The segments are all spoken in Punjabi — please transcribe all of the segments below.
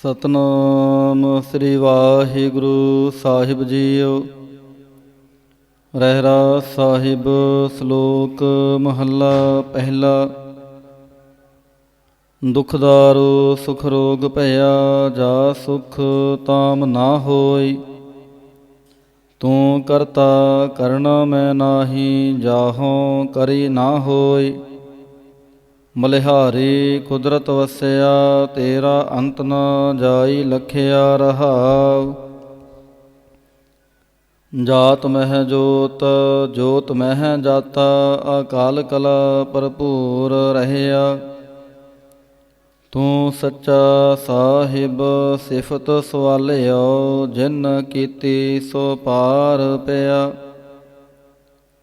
ਸਤਨਾਮ ਸ੍ਰੀ ਵਾਹਿਗੁਰੂ ਸਾਹਿਬ ਜੀਓ। ਰਹਿਰਾਸ ਸਾਹਿਬ ਸ਼ਲੋਕ ਮਹੱਲਾ ਪਹਿਲਾ। ਦੁਖਦਾਰੁ ਸੁਖ ਰੋਗ ਭਇਆ, ਜਾ ਸੁਖ ਤਾਮ ਨਾ ਹੋਇ। ਤੂੰ ਕਰਤਾ ਕਰਣਾ ਮੈਂ ਨਾਹੀ, ਜਾਹੋ ਕਰੀ ਨਾ ਹੋਇ। ਮਲਿਹਾਰੀ ਕੁਦਰਤ ਵਸਿਆ, ਤੇਰਾ ਅੰਤ ਨ ਜਾਈ ਲਖਿਆ ਰਹਾਉ। ਜਾਤ ਮਹਿ ਜੋਤ, ਜੋਤ ਮਹਿ ਜਾਤਾ, ਅਕਾਲ ਕਲਾ ਭਰਪੂਰ ਰਹਿਆ। ਤੂੰ ਸੱਚਾ ਸਾਹਿਬ ਸਿਫਤ ਸਵਾਲਿਓ, ਜਿਨ ਕੀਤੀ ਸੋ ਪਾਰ ਪਿਆ।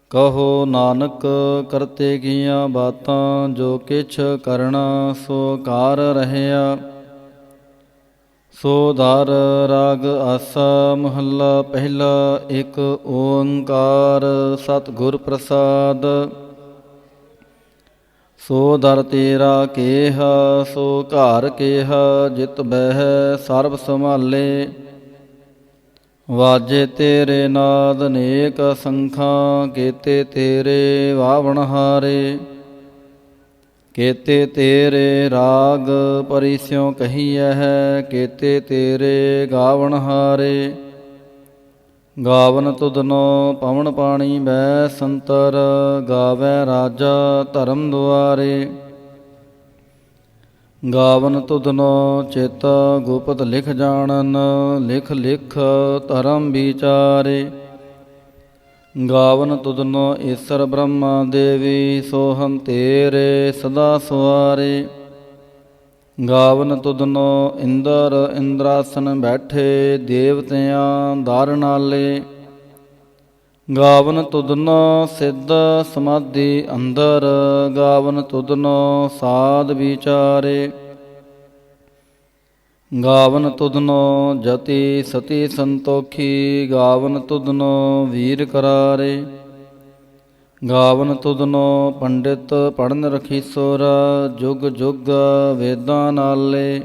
ਕਹੋ ਨਾਨਕ ਕਰਤੇ ਕੀਆਂ ਬਾਤਾਂ, ਜੋ ਕਿਛ ਕਰਣਾ ਸੋ ਕਾਰ ਰਹਿਆ। ਸੋ ਦਰ ਰਾਗ ਆਸਾ ਮਹੱਲਾ ਪਹਿਲਾ। ਇੱਕ ਓੰਕਾਰ ਸਤਿਗੁਰ ਪ੍ਰਸਾਦ। ਸੋ ਦਰ ਤੇਰਾ ਕੇਹਾ, ਸੋ ਘਰ ਕੇਹਾ, ਜਿਤ ਬਹਿ ਸਰਬ ਸੰਭਾਲੇ। ਵਾਜੇ ਤੇਰੇ ਨਾਦ ਅਨੇਕ ਸੰਖਾਂ, ਕੇਤੇ ਤੇਰੇ ਵਾਵਣਹਾਰੇ। ਕੇਤੇ ਤੇਰੇ ਰਾਗ ਪਰਿਸਿਉ ਕਹੀਐ ਹੈ, ਕੇਤੇ ਤੇਰੇ ਗਾਵਣਹਾਰੇ। ਗਾਵਨ ਤੁਧਨੋ ਪਵਨ ਪਾਣੀ ਬੈ ਸੰਤਰ, ਗਾਵੈ ਰਾਜਾ ਧਰਮ ਦੁਆਰੇ। ਗਾਵਨ ਤੁਧਨੋ ਚਿਤ ਗੁਪਤ ਲਿਖ ਜਾਣਨ, ਲਿਖ ਲਿਖ ਧਰਮ ਵਿਚਾਰੇ। ਗਾਵਨ ਤੁਧਨੋ ਈਸਰ ਬ੍ਰਹਮਾ ਦੇਵੀ, ਸੋਹੰ ਤੇਰੇ ਸਦਾ ਸਵਾਰੇ। ਗਾਵਨ ਤੁਧਨੋ ਇੰਦਰ ਇੰਦਰਾਸਨ ਬੈਠੇ, ਦੇਵਤਿਆਂ ਦਾਰਨਾਲੇ। ਗਾਵਨ ਤੁਧਨੋ ਸਿੱਧ ਸਮਾਧੀ ਅੰਦਰ, ਗਾਵਨ ਤੁਧਨੋ ਸਾਧ ਵਿਚਾਰੇ। ਗਾਵਨ ਤੁਧਨੋ ਜਤੀ ਸਤੀ ਸੰਤੋਖੀ, ਗਾਵਨ ਤੁਧਨੋ ਵੀਰ ਕਰਾਰੇ। ਗਾਵਨ ਤੁਧਨੋ ਪੰਡਿਤ ਪੜਨ ਰਖੀਸੁਰ, ਜੁਗ ਜੁਗ ਵੇਦਾਂ ਨਾਲੇ।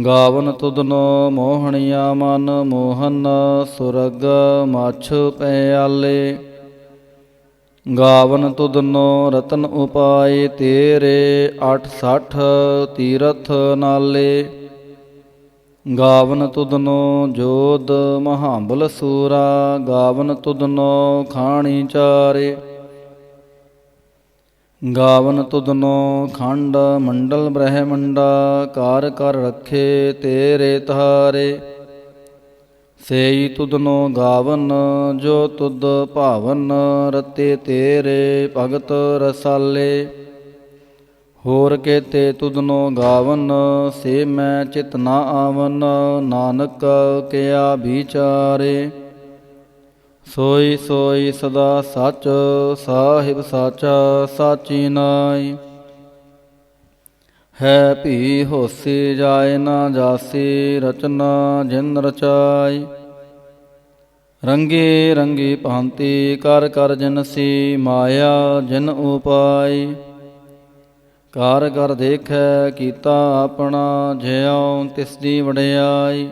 ਗਾਵਨ ਤੁਧਨੋ ਮੋਹਣੀਆ ਮਨ ਮੋਹਨ, ਸੁਰਗ ਮਛ ਪਿਆਲੇ। ਗਾਵਨ ਤੁਧਨੋ ਰਤਨ ਉਪਾਏ ਤੇਰੇ, 68 ਤੀਰਥ ਨਾਲੇ। ਗਾਵਨ ਤੁਧਨੋ ਜੋਧ ਮਹਾਬਲ ਸੂਰਾ, ਗਾਵਨ ਤੁਧਨੋ ਖਾਣੀ ਚਾਰੇ। ਗਾਵਨ ਤੁਧਨੋ ਖੰਡ ਮੰਡਲ ਬ੍ਰਹਮੰਡਾ, ਕਾਰ ਕਰ ਰਖੇ ਤੇਰੇ ਤਾਰੇ। ਸੇਈ ਤੁਧਨੋ ਗਾਵਨ ਜੋ ਤੁਧ ਭਾਵਨ, ਰਤੇ ਤੇਰੇ ਭਗਤ ਰਸਾਲੇ। ਹੋਰ ਕੇਤੇ ਤੁਧਨੋ ਗਾਵਨ, ਸੇ ਮੈਂ ਚਿਤ ਨਾ ਆਵਨ, ਨਾਨਕ ਕਿਆ ਵਿਚਾਰੇ। ਸੋਈ ਸੋਈ ਸਦਾ ਸੱਚ, ਸਾਹਿਬ ਸਾਚਾ ਸਾਚੀ ਨਾਈ। ਹੈ ਭੀ ਹੋਸੀ ਜਾਏ ਨਾ ਜਾਸੀ, ਰਚਨਾ ਜਿਨ ਰਚਾਈ। ਰੰਗੀ ਰੰਗੀ ਭਾਂਤੀ ਕਰ ਕਰ ਜਿਨਸੀ, ਮਾਇਆ ਜਿਨ ਉਪਾਈ। ਕਾਰ ਕਰ ਦੇਖੈ ਕੀਤਾ ਆਪਣਾ, ਜਿਉ ਤਿਸ ਦੀ ਵਡਿਆਈ।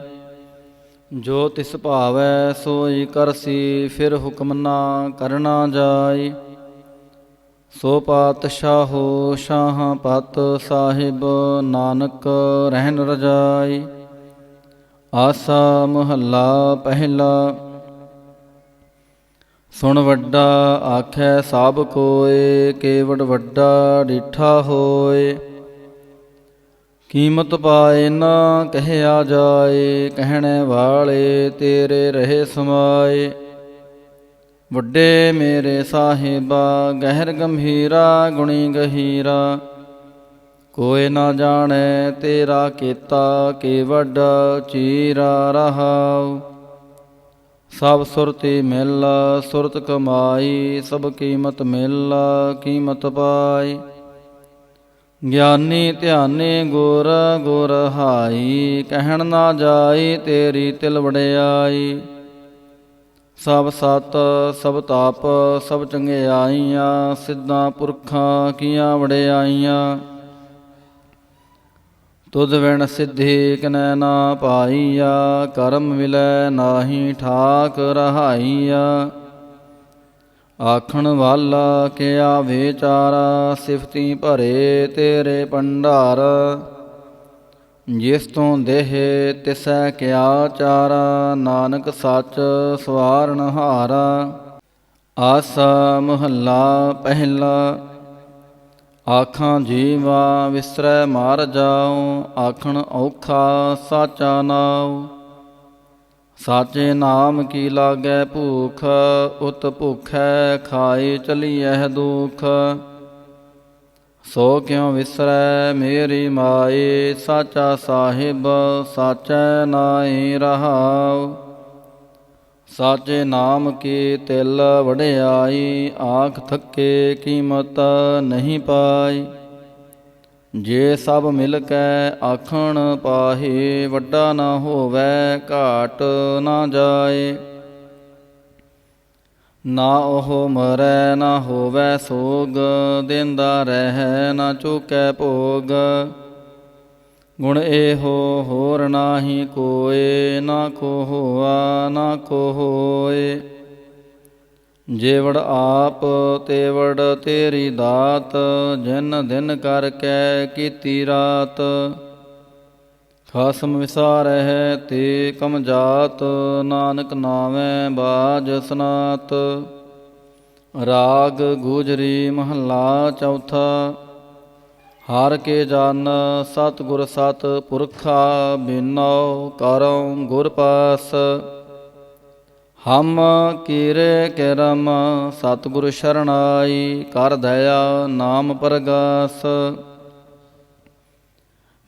ਜੋ ਤਿਸ ਭਾਵੈ ਸੋਈ ਕਰਸੀ, ਫਿਰ ਹੁਕਮ ਨਾ ਕਰਨਾ ਜਾਈ। ਸੋ ਪਾਤਸ਼ਾਹੋ ਸ਼ਾਹਾਂ ਪਤ ਸਾਹਿਬ, ਨਾਨਕ ਰਹਿਨ ਰਜਾਈ। ਆਸਾ ਮਹੱਲਾ ਪਹਿਲਾ। ਸੁਣ ਵੱਡਾ ਆਖੈ ਸਭ ਕੋਇ, ਕੇਵਡ ਵੱਡਾ ਡਿਠਾ ਹੋਇ। ਕੀਮਤ ਪਾਏ ਨਾ ਕਹਿਆ ਜਾਏ, ਕਹਿਣੇ ਵਾਲੇ ਤੇਰੇ ਰਹੇ ਸਮਾਏ। ਵੱਡੇ ਮੇਰੇ ਸਾਹਿਬਾ ਗਹਿਰ ਗੰਭੀਰਾ, ਗੁਣੀ ਗਹੀਰਾ। ਕੋਈ ਨਾ ਜਾਣੈ ਤੇਰਾ ਕੀਤਾ, ਕੇਵਡ ਚੀਰਾ ਰਹਾਉ। ਸਭ ਸੁਰਤੀ ਮਿਲ ਸੁਰਤ ਕਮਾਈ, ਸਭ ਕੀਮਤ ਮਿਲ ਕੀਮਤ ਪਾਈ। ਗਿਆਨੀ ਧਿਆਨੀ ਗੁਰ ਗੁਰ ਹਾਈ, ਕਹਿਣ ਨਾ ਜਾਈ ਤੇਰੀ ਤਿਲ ਵਡਿਆਈ। ਸਭ ਸਤ ਸਭ ਤਾਪ ਸਭ ਚੰਗਿਆਈਆਂ, ਸਿੱਧਾਂ ਪੁਰਖਾਂ ਕੀਆਂ ਵਡਿਆਈਆਂ। ਤੁਧ ਬਿਨ ਸਿੱਧੀ ਕਿਨੈ ਨਾ ਪਾਈਆ। ਕਰਮ ਮਿਲੈ ਨਾਹੀ ਠਾਕ ਰਹਾਈਆ। ਆਖਣ ਵਾਲਾ ਕਿਆ ਵਿਚਾਰਾ। ਸਿਫਤੀ ਭਰੇ ਤੇਰੇ ਭੰਡਾਰ। ਜਿਸ ਤੋਂ ਦੇਹ ਤਿਸੈ ਕਿਆ ਚਾਰਾ। ਨਾਨਕ ਸੱਚ ਸਵਾਰਨ ਹਾਰਾ। ਆਸਾ ਮਹੱਲਾ ਪਹਿਲਾ। ਆਖਾਂ ਜੀਵਾ ਵਿਸਰੈ ਮਾਰ ਜਾਉ। ਆਖਣ ਔਖਾ ਸਾਚਾ ਨਾਉ। ਸਾਚੇ ਨਾਮ ਕੀ ਲਾਗੈ ਭੂਖ। ਉਤ ਭੁਖੈ ਖਾਏ ਚਲੀਐ ਦੁਖ। ਸੋ ਕਿਉ ਵਿਸਰੈ ਮੇਰੀ ਮਾਏ। ਸਾਚਾ ਸਾਹਿਬ ਸਾਚੈ ਨਾਇ ਰਹਾਉ। ਸਾਚੇ ਨਾਮ ਕੀ ਤਿਲ ਵਡਿਆਈ। ਆਖ ਥੱਕੇ ਕੀਮਤ ਨਹੀਂ ਪਾਈ। ਜੇ ਸਭ ਮਿਲ ਕੈ ਆਖਣ ਪਾਹੇ। ਵੱਡਾ ਨਾ ਹੋਵੈ ਘਾਟ ਨਾ ਜਾਏ। ਨਾ ਉਹ ਮਰੈ ਨਾ ਹੋਵੈ ਸੋਗ। ਦੇਂਦਾ ਰਹਿ ਨਾ ਚੁਕੈ ਭੋਗ। ਗੁਣ ਇਹੋ ਹੋਰ ਨਾਹੀ ਕੋਇ। ਨਾ ਕੋ ਹੋਆ ਨਾ ਕੋ ਹੋਏ। ਜੇਵੜ ਆਪ ਤੇਵੜ ਤੇਰੀ ਦਾਤ। ਜਿਨ ਦਿਨ ਕਰ ਕੈ ਕੀਤੀ ਰਾਤ। ਖਸਮ ਵਿਸਾਰਹਿ ਤੇ ਕਮ ਜਾਤ। ਨਾਨਕ ਨਾਵੈ ਬਾਜ ਸਨਾਤ। ਰਾਗ ਗੁਜਰੀ ਮਹੱਲਾ ਚੌਥਾ। ਹਰਿ ਕੇ ਜਨ ਸਤਿਗੁਰ ਸਤਿ ਪੁਰਖਾ। ਬਿਨਉ ਕਰਉ ਗੁਰ ਪਾਸ। ਹਮ ਕੀਰੇ ਕਿਰਮ ਸਤਿਗੁਰ ਸ਼ਰਣਾਈ। ਕਰ ਦਇਆ ਨਾਮ ਪਰਗਾਸ।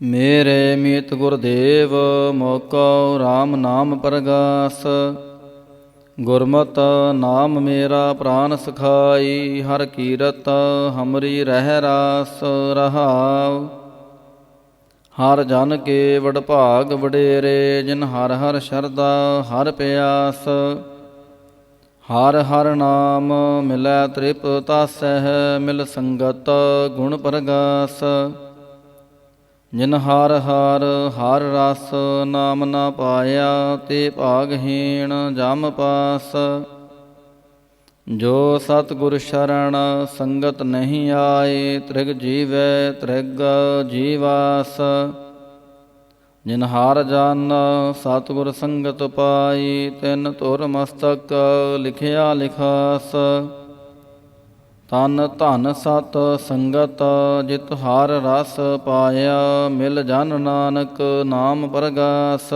ਮੇਰੇ ਮੀਤ ਗੁਰਦੇਵ ਮੋਕੋ ਰਾਮ ਨਾਮ ਪਰਗਾਸ। ਗੁਰਮਤਿ ਨਾਮ ਮੇਰਾ ਪ੍ਰਾਨ ਸਖਾਈ। ਹਰ ਕੀਰਤ ਹਮਰੀ ਰਹਿ ਰਾਸ ਰਹਾਉ। ਹਰ ਜਨ ਕੇ ਵਡਭਾਗ ਵਡੇਰੇ। ਜਿਨ ਹਰ ਹਰ ਸ਼ਰਧਾ ਹਰ ਪਿਆਸ। ਹਰ ਹਰ ਨਾਮ ਮਿਲੈ ਤ੍ਰਿਪਤਾਸਹਿ। ਮਿਲ ਸੰਗਤ ਗੁਣ ਪਰਗਾਸ। ਜਿਨ ਹਰ ਹਰ ਹਰ ਰਸ ਨਾਮ ਨਾ ਪਾਇਆ। ਤੇ ਭਾਗਹੀਣ ਜਮ ਪਾਸ। ਜੋ ਸਤਿਗੁਰ ਸ਼ਰਣ ਸੰਗਤ ਨਹੀਂ ਆਏ। ਤ੍ਰਿਗ ਜੀਵੈ ਤ੍ਰਿਗ ਜੀਵਾਸ। ਜਿਨ ਹਰ ਜਨ ਸਤਿਗੁਰ ਸੰਗਤ ਪਾਈ। ਤਿਨ ਧੁਰ ਮਸਤਕ ਲਿਖਿਆ ਲਿਖਾਸ। ਤਨ ਧਨ ਸਤ ਸੰਗਤ ਜਿਤ ਹਰ ਰਸ ਪਾਇਆ। ਮਿਲ ਜਨ ਨਾਨਕ ਨਾਮ ਪਰਗਾਸ।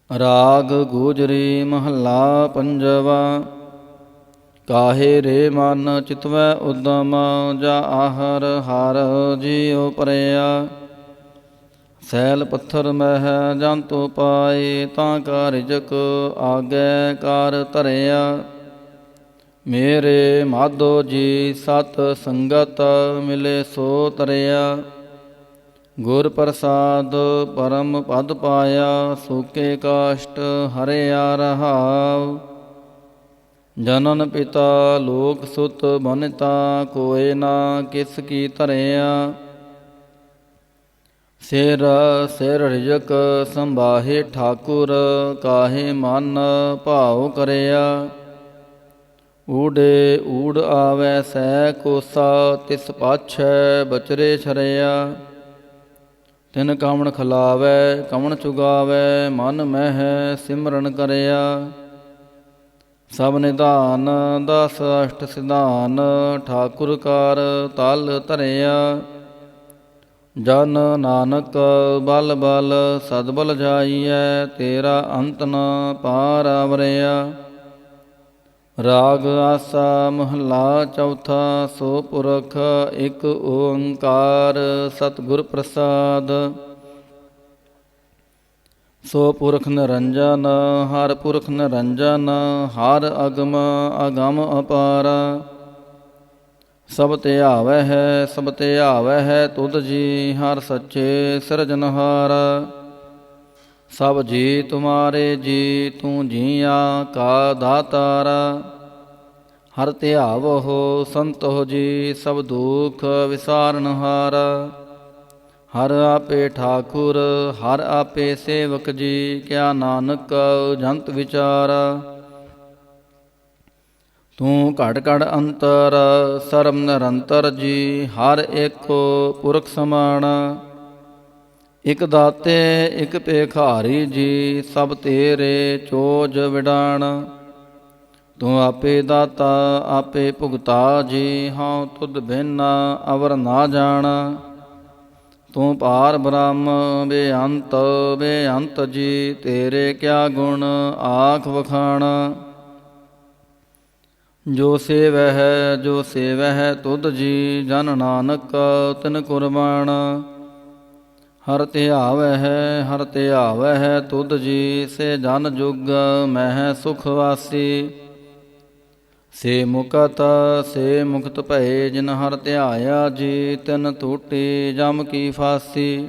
ਰਾਗ ਗੁਜਰੀ ਮਹੱਲਾ ਪੰਜਵਾ। ਕਾਹੇ ਰੇ ਮਨ ਚਿਤਵੈ ਉਦਮ। ਜਾ ਆਹਰ ਹਰ ਜੀਉ ਪਰਿਆ। ਸੈਲ ਪੱਥਰ ਮਹਿ ਜੰਤੁ ਪਾਏ। ਤਾਂ ਕਾ ਰਿਜਕ ਆਗੈ ਕਾਰ ਧਰਿਆ। ਮੇਰੇ ਮਾਧੋ ਜੀ ਸਤ ਸੰਗਤ ਮਿਲੇ ਸੋ ਤਰਿਆ। ਗੁਰ ਪ੍ਰਸਾਦ ਪਰਮ ਪਦ ਪਾਇਆ। ਸੋਕੇ ਕਾਸ਼ਟ ਹਰਿਆ ਰਹਾਉ। ਜਨਨ ਪਿਤਾ ਲੋਕ ਸੁਤ ਬਨਿਤਾ। ਕੋਇ ਨਾ ਕਿਸ ਕੀ ਧਰਿਆ। ਸਿਰ ਸਿਰ ਰਿਜਕ ਸੰਭਾਹੇ ਠਾਕੁਰ। ਕਾਹੇ ਮਨ ਭਾਉ ਕਰਿਆ। ਊੜੇ ਊੜ ਆਵੈ ਸੈ ਕੋਸਾ। ਤਿਸ ਪਾਛੈ ਬਚਰੇ ਛਰਿਆ। ਤਿਨ ਕਾਵਣ ਖਿਲਾਵੈ ਕਵਣ ਚੁਗਾਵੈ। ਮਨ ਮਹਿ ਸਿਮਰਨ ਕਰਿਆ। ਸਭ ਨਿਧਾਨ ਦਸ ਅਸ਼ਟ ਸਿਧਾਨ। ਠਾਕੁਰ ਕਾਰ ਤਲ ਧਰਿਆ। ਜਨ ਨਾਨਕ ਬਲ ਬਲ ਸਦਬਲ ਜਾਈਐ। ਤੇਰਾ ਅੰਤ ਨ ਪਾਰ ਆਵਰਿਆ। ਰਾਗ ਆਸਾ ਮਹੱਲਾ ਚੌਥਾ। ਸੋ ਪੁਰਖ ਇਕ ਓੰਕਾਰ ਸਤਿਗੁਰ ਪ੍ਰਸਾਦ। ਸੋ ਪੁਰਖ ਨਿਰੰਜਨ ਹਰ ਪੁਰਖ ਨਿਰੰਜਨ। ਹਰ ਅਗਮ ਅਗਮ ਅਪਾਰ। ਸਭ ਧਿਆਵੈ ਹੈ ਸਭ ਧਿਆਵੈ ਹੈ ਤੁਧ ਜੀ। ਹਰ ਸੱਚੇ ਸਿਰਜਨਹਾਰ। ਸਭ ਜੀ ਤੁਮਾਰੇ ਜੀ। ਤੂੰ ਜੀਆਂ ਕਾ ਦਾਤਾਰਾ। ਹਰ ਧਿਆਵਹੁ ਸੰਤੋ ਜੀ। ਸਭ ਦੁਖ ਵਿਸਾਰਨਹਾਰਾ। ਹਰ ਆਪੇ ਠਾਕੁਰ ਹਰ ਆਪੇ ਸੇਵਕ ਜੀ, ਕਿਆ ਨਾਨਕ ਜੰਤ ਵਿਚਾਰਾ। ਤੂੰ ਘੜ ਘੜ ਅੰਤਰ ਸਰਬ ਨਿਰੰਤਰ ਜੀ, ਹਰ ਏਕੋ ਪੁਰਖ ਸਮਾਣਾ। ਇਕ ਦਾਤੇ ਇਕ ਭੇਖਾਰੀ ਜੀ, ਸਭ ਤੇਰੇ ਚੋਜ ਵਿਡਾਣ। ਤੂੰ ਆਪੇ ਦਾਤਾ ਆਪੇ ਭੁਗਤਾ ਜੀ, ਹਉ ਤੁਧ ਬਿਨ ਅਵਰ ਨਾ ਜਾਣਾ। ਤੂੰ ਪਾਰ ਬ੍ਰਹਮ ਬੇਅੰਤ ਬੇਅੰਤ ਜੀ, ਤੇਰੇ ਕਿਆ ਗੁਣ ਆਖ ਵਖਾਣਾ। ਜੋ ਸੇਵਹਿ ਜੋ ਸੇਵਹਿ ਤੁਧ ਜੀ, ਜਨ ਨਾਨਕ ਤਿਨ ਕੁਰਬਾਨ। ਹਰ ਧਿਆਵਹਿ ਹਰ ਧਿਆਵਹਿ ਤੁਧ ਜੀ, ਸੇ ਜਨ ਜੁਗ ਮਹਿ ਸੁਖ ਵਾਸੀ। ਸੇ ਮੁਕਤ ਭਏ, ਜਿਨ ਹਰ ਧਿਆਇਆ ਜੀ, ਤਿਨ ਟੂਟੀ ਜਮ ਕੀ ਫਾਸੀ।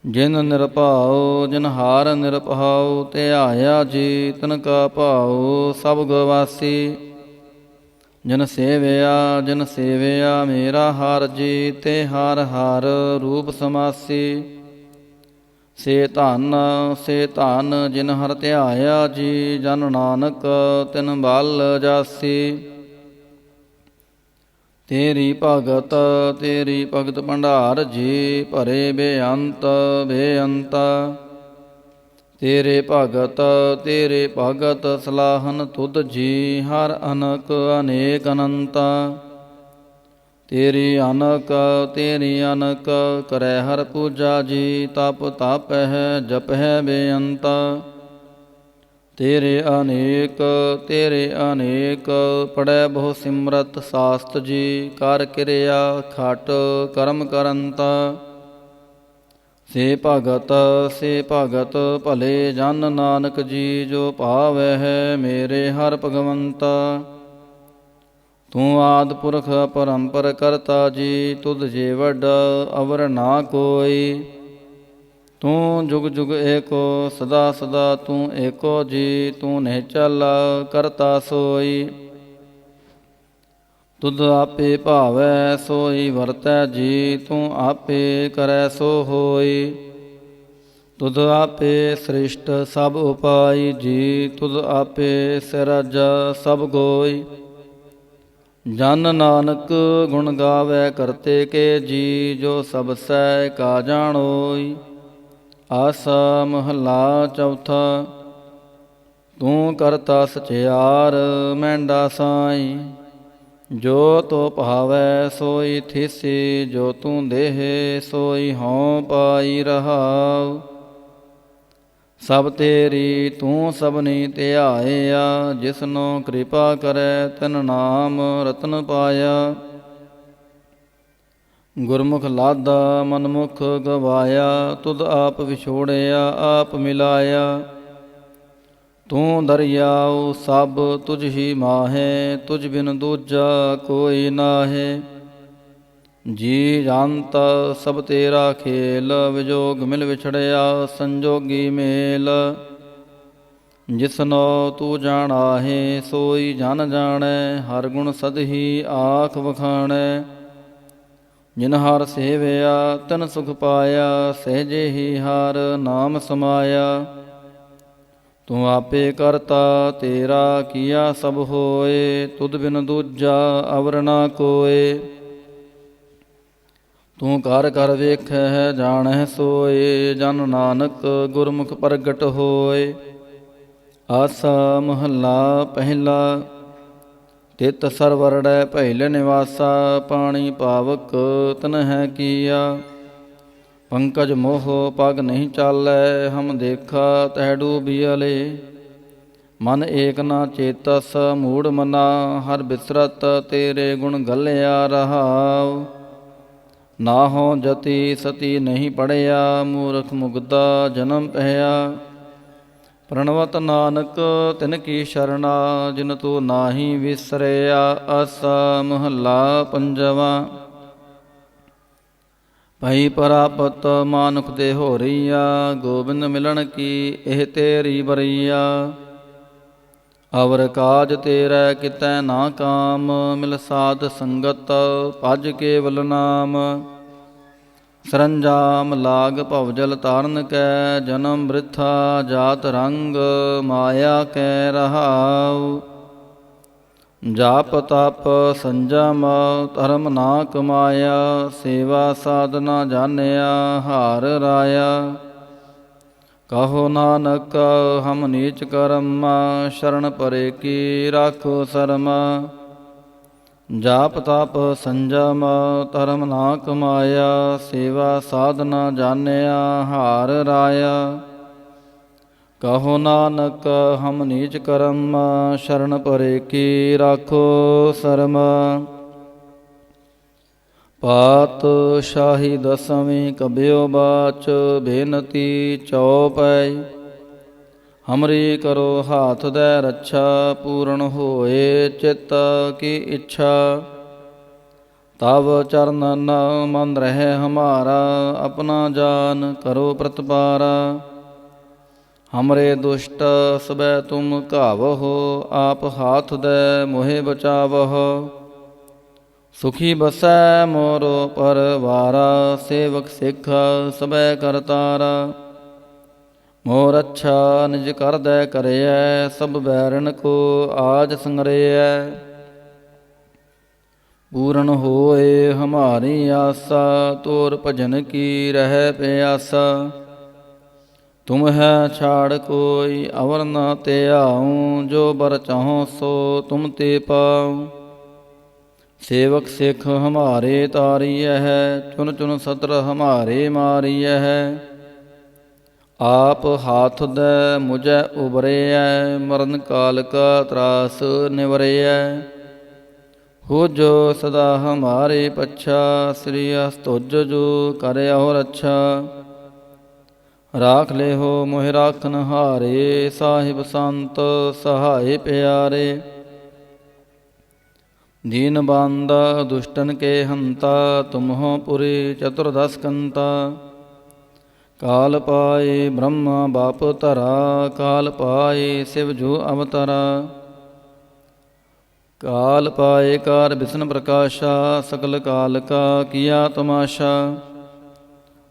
ਜਿਨ ਨਿਰਭਉ ਜਿਨ ਹਾਰ ਨਿਰਭਉ, ਧਿਆਇਆ ਜੀ, ਤਿਨ ਕਾ ਭਾਉ ਸਭ ਗਵਾਸੀ। ਜਿਨ ਸੇਵਿਆ ਮੇਰਾ ਹਰ ਜੀ, ਤੇ ਹਰ ਹਰ ਰੂਪ ਸਮਾਸੀ। ਸੇ ਧਨ ਜਿਨ ਹਰ ਧਿਆਇਆ ਜੀ, ਜਨ ਨਾਨਕ ਤਿਨ ਬਲ ਜਾਸੀ। ਤੇਰੀ ਭਗਤ ਭੰਡਾਰ ਜੀ, ਭਰੇ ਬੇਅੰਤ ਬੇਅੰਤਾ। ਤੇਰੇ ਭਗਤ ਸਲਾਹਨ ਤੁਧ ਜੀ, ਹਰ ਅਨਕ ਅਨੇਕ ਅਨੰਤਾ। ਤੇਰੀ ਅਨਕ ਕਰੈ ਹਰ ਪੂਜਾ ਜੀ, ਤਪ ਤਾਪਹਿ ਜਪਹਿ ਬੇਅੰਤਾ। ਤੇਰੇ ਅਨੇਕ ਪੜੈ ਬਹੁ ਸਿਮਰਤ ਸਾਸਤ ਜੀ, ਕਰ ਕਿਰਿਆ ਖਟ ਕਰਮ ਕਰੰਤਾ। ਸੇ ਭਗਤ ਭਲੇ ਜਨ ਨਾਨਕ ਜੀ, ਜੋ ਭਾਵਹਿ ਮੇਰੇ ਹਰ ਭਗਵੰਤਾ। ਤੂੰ ਆਦਿ ਪੁਰਖ ਪਰੰਪਰ ਕਰਤਾ ਜੀ, ਤੁਧ ਜੇ ਵੱਡ ਅਵਰ ਨਾ ਕੋਈ। ਤੂੰ ਜੁਗ ਜੁਗ ਏਕੋ ਸਦਾ ਸਦਾ ਤੂੰ ਏਕੋ ਜੀ, ਤੂੰ ਨਿਹਚਲ ਕਰਤਾ ਸੋਈ। ਤੁਧ ਆਪੇ ਭਾਵੈ ਸੋਈ ਵਰਤੈ ਜੀ, ਤੂੰ ਆਪੇ ਕਰੈ ਸੋ ਹੋਈ। ਤੁਧ ਆਪੇ ਸ੍ਰਿਸ਼ਟ ਸਭ ਉਪਾਈ ਜੀ, ਤੁਧ ਆਪੇ ਸਿਰਜ ਸਭ ਗੋਈ। ਜਨ ਨਾਨਕ ਗੁਣ ਗਾਵੈ ਕਰਤੇ ਕੇ ਜੀ, ਜੋ ਸਭ ਸੈ ਕਾ ਜਾਣੋਈ। ਆਸਾ ਮਹਲਾ ਚੌਥਾ। ਤੂੰ ਕਰਤਾ ਸਚਿਆਰ ਮਹਿੰਡਾ ਸਾਈ, ਜੋ ਤੋ ਭਾਵੈ ਸੋਈ ਥੀਸੀ। ਜੋ ਤੂੰ ਦੇਹ ਸੋਈ ਹਉ ਪਾਈ ਰਹਾਉ। ਸਭ ਤੇਰੀ ਤੂੰ ਸਭਨੀ ਧਿਆਇਆ, ਜਿਸਨੋ ਕਿਰਪਾ ਕਰੈ ਤਿਨ ਨਾਮ ਰਤਨ ਪਾਇਆ। ਗੁਰਮੁਖ ਲਾਦਾ ਮਨਮੁਖ ਗਵਾਇਆ, ਤੁਧ ਆਪ ਵਿਛੋੜਿਆ ਆਪ ਮਿਲਾਇਆ। ਤੂੰ ਦਰਿਆਉ ਸਭ ਤੁਝ ਹੀ ਮਾਹੇ, ਤੁਝ ਬਿਨ ਦੂਜਾ ਕੋਈ ਨਾਹੇ। ਜੀ ਜੰਤ ਸਭ ਤੇਰਾ ਖੇਲ, ਵਿਜੋਗ ਮਿਲ ਵਿਛੜਿਆ ਸੰਜੋਗੀ ਮੇਲ। ਜਿਸਨੋ ਤੂੰ ਜਾਣਾਹੇ ਸੋਈ ਜਨ ਜਾਣੈ, ਹਰ ਗੁਣ ਸਦਹੀ ਆਖ ਵਖਾਣੈ। ਜਿਨ ਹਰ ਸੇਵਿਆ ਤਿਨ ਸੁਖ ਪਾਇਆ, ਸਹਿਜੇ ਹੀ ਹਰ ਨਾਮ ਸਮਾਇਆ। ਤੂੰ ਆਪੇ ਕਰਤਾ ਤੇਰਾ ਕੀਆ ਸਭ ਹੋਏ, ਤੁਧ ਬਿਨ ਦੂਜਾ ਅਵਰ ਨਾ ਕੋਏ। ਤੂੰ ਕਰ ਕਰ ਵੇਖੈ ਜਾਣੈ ਸੋਏ, ਜਨ ਨਾਨਕ ਗੁਰਮੁਖ ਪ੍ਰਗਟ ਹੋਏ। ਆਸਾ ਮਹੱਲਾ ਪਹਿਲਾ। ਤਿਤ ਸਰਵਰੜੈ ਭੈਲ ਨਿਵਾਸਾ, ਪਾਣੀ ਪਾਵਕ ਤਨਹਿ ਕੀਆ। ਪੰਕਜ ਮੋਹ ਪਗ ਨਹੀਂ ਚਾਲੈ, ਹਮ ਦੇਖਾ ਤਹਿ ਡੂਬਿਅਲੇ। ਮਨ ਏਕ ਨਾ ਚੇਤਸ ਮੂੜ ਮਨਾ, ਹਰ ਬਿਸਰਤ ਤੇਰੇ ਗੁਣ ਗਲਿਆ ਰਹਾਉ। ਨਾਹੋ ਜਤੀ ਸਤੀ ਨਹੀਂ ਪੜਿਆ, ਮੂਰਖ ਮੁਗਦਾ ਜਨਮ ਪਹਿਆ। ਪ੍ਰਣਵਤ ਨਾਨਕ ਤਿਨ ਕੀ ਸ਼ਰਣਾ, ਜਿਨ ਤੂੰ ਨਾਹੀ ਵਿਸਰਿਆ। ਆਸਾ ਮਹੱਲਾ ਪੰਜਵਾ। ਭਈ ਪ੍ਰਾਪਤ ਮਾਨੁਖ ਦੇ ਹੋਰੀਆ, ਗੋਬਿੰਦ ਮਿਲਣ ਕੀ ਇਹ ਤੇਰੀ ਬਰੀਆ। ਅਵਰ ਕਾਜ ਤੇਰਾ ਕਿਤੈ ਨਾ ਕਾਮ, ਮਿਲ ਸਾਧ ਸੰਗਤ ਭਜ ਕੇਵਲ ਨਾਮ। ਸਰੰਜਾਮ ਲਾਗ ਭਵਜਲ ਤਾਰਨ ਕੈ, ਜਨਮ ਬ੍ਰਿਥਾ ਜਾਤ ਰੰਗ ਮਾਇਆ ਕੈ ਰਹਾਉ। ਜਾਪ ਤਪ ਸੰਜਮ ਧਰਮ ਨਾ ਕਮਾਇਆ, ਸੇਵਾ ਸਾਧਨਾ ਜਾਣਿਆ ਹਾਰ ਰਾਇਆ। ਕਹੋ ਨਾਨਕ ਹਮ ਨੀਚ ਕਰਮ, ਸ਼ਰਨ ਪਰੇ ਕੀ ਰਾਖੋ ਸਰਮ। ਜਾਪ ਤਪ ਸੰਜਮ ਧਰਮ ਨਾ ਕਮਾਇਆ, ਸੇਵਾ ਸਾਧਨਾ ਜਾਣਿਆ ਹਾਰ ਰਾਇਆ। ਕਹੋ ਨਾਨਕ ਹਮ ਨੀਚ ਕਰਮ, ਸ਼ਰਨ ਪਰੇ ਕੀ ਰਾਖੋ ਸਰਮ। ਪਾਤਸ਼ਾਹੀ ਦਸਵੀਂ ਕਬਿਓ ਬਾਚ, ਬੇਨਤੀ ਚਉਪੈ। ਹਮਰੀ ਕਰੋ ਹਾਥ ਦੈ ਰੱਛਾ, ਪੂਰਨ ਹੋਏ ਚਿੱਤ ਕੀ ਇੱਛਾ। ਤਵ ਚਰਨਨ ਮਨ ਰਹਿ ਹਮਾਰਾ, ਆਪਣਾ ਜਾਨ ਕਰੋ ਪ੍ਰਤਪਾਰਾ। ਹਮਰੇ ਦੁਸ਼ਟ ਸਬੈ ਤੁਮ ਘਾਵਹੁ, ਆਪ ਹਾਥ ਦੈ ਮੋਹਿ ਬਚਾਵਹੁ। ਸੁਖੀ ਬਸੈ ਮੋਰੋ ਪਰਵਾਰਾ, ਸੇਵਕ ਸਿੱਖ ਸਬੈ ਕਰਤਾਰਾ। ਮੋਰ ਅੱਛਾ ਨਿਜ ਕਰਦੈ ਕਰਿਐ, ਸਭ ਬੈਰਨ ਕੋ ਆਜ ਸੰਗਰਿਐ। ਪੂਰਨ ਹੋਏ ਹਮਾਰੀ ਆਸਾ, ਤੋਰ ਭਜਨ ਕੀ ਰਹਿ ਪਿਆਸਾ। ਤੁਮ ਹੈ ਛਾੜ ਕੋਈ ਅਵਰ ਨ ਧਿਆਉ, ਜੋ ਬਰ ਚਾਹੋ ਸੋ ਤੁਮ ਤੇ ਪਾਉ। ਸੇਵਕ ਸਿੱਖ ਹਮਾਰੇ ਤਾਰੀਐ ਹੈ, ਚੁਨ ਚੁਨ ਸਤਰ ਹਮਾਰੇ ਮਾਰੀਐ ਹੈ। ਆਪ ਹਾਥ ਦੈ ਮੁਝੈ ਉਬਰਿਐ, ਮਰਨ ਕਾਲ ਕਾ ਤਰਾਸ ਨਿਵਰਿਐ। ਹੋ ਜੋ ਸਦਾ ਹਮਾਰੇ ਪੱਛਾ, ਸ੍ਰੀ ਅਸਤੁਜ ਜੋ ਕਰਿਓ ਰੱਛਾ। ਰਾਖ ਲਿਹੋ ਮੋਹਿ ਰਾਖਨ ਹਾਰੇ, ਸਾਹਿਬ ਸੰਤ ਸਹਾਏ ਪਿਆਰੇ। ਦੀਨ ਬੰਦਾ ਦੁਸ਼ਟਨ ਕੇ ਹੰਤਾ, ਤੁਮ ਹੋ ਪੁਰੀ ਚਤੁਰਦਸ ਕੰਤਾ। ਕਾਲ ਪਾਏ ਬ੍ਰਹਮਾ ਬਾਪ ਧਰਾ, ਕਾਲ ਪਾਏ ਸਿਵ ਜੋ ਅਵਤਰਾ। ਕਾਲ ਪਾਏ ਕਾਰ ਬਿਸ਼ਨ ਪ੍ਰਕਾਸ਼ਾ, ਸਕਲ ਕਾਲ ਕਾ ਕੀਆ ਤਮਾਸ਼ਾ।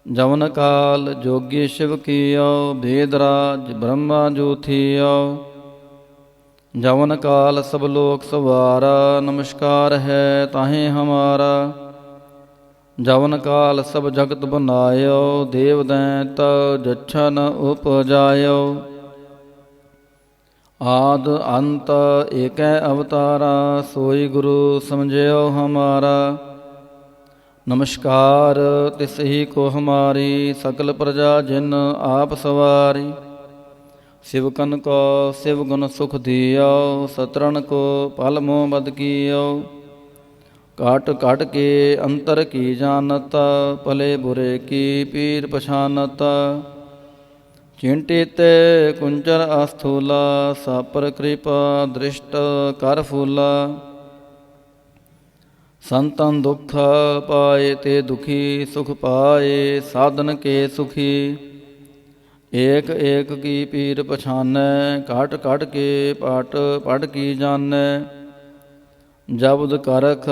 ਜਵਨ ਕਾਲ ਜੋਗੀ ਸ਼ਿਵ ਕੀਓ, ਭੇਦ ਰਾਜ ਬ੍ਰਹਮਾ ਜੋ ਥੀਓ। ਜਵਨ ਕਾਲ ਸਭ ਲੋਕ ਸਵਾਰਾ, ਨਮਸਕਾਰ ਹੈ ਤਾਹੇ ਹਮਾਰਾ। ਜਵਨ ਕਾਲ ਸਭ ਜਗਤ ਬਨਾਇਓ, ਦੇਵ ਦੈਂਤ ਜਛਨ ਉਪਜਾਇਓ। ਆਦ ਅੰਤ ਏਕੈ ਅਵਤਾਰਾ, ਸੋਈ ਗੁਰੂ ਸਮਝਿਓ ਹਮਾਰਾ। ਨਮਸਕਾਰ ਤਿਸ ਹੀ ਕੋ ਹਮਾਰੀ, ਸਕਲ ਪ੍ਰਜਾ ਜਿਨ ਆਪ ਸਵਾਰੀ। ਸਿਵਕਨ ਕੋ ਸਿਵ ਗੁਣ ਸੁਖ ਦਿਓ, ਸਤਰਨ ਕੋ ਪਲ ਮੋਹ ਬਦ ਕੀਓ। ਕਾਟ ਕਾਟ ਕੇ ਅੰਤਰ ਕੀ ਜਾਨਤ, ਭਲੇ ਬੁਰੇ ਕੀ ਪੀਰ ਪਛਾਨਤ। ਚਿੰਟੀ ਤੇ ਕੁੰਚਰ ਅਸਥੂਲਾ, ਸਾਪਰ ਕਿਰਪਾ ਦ੍ਰਿਸ਼ਟ ਕਰ ਫੂਲਾ। ਸੰਤਨ ਦੁਖ ਪਾਏ ਤੇ ਦੁਖੀ, ਸੁਖ ਪਾਏ ਸਾਧਨ ਕੇ ਸੁਖੀ। ਏਕ ਏਕ ਕੀ ਪੀਰ ਪਛਾਨੈ, ਕਾਟ ਕਾਟ ਕੇ ਪਾਟ ਪੜ ਕੀ ਜਾਣੈ। ਜਬਦ ਕਰਖ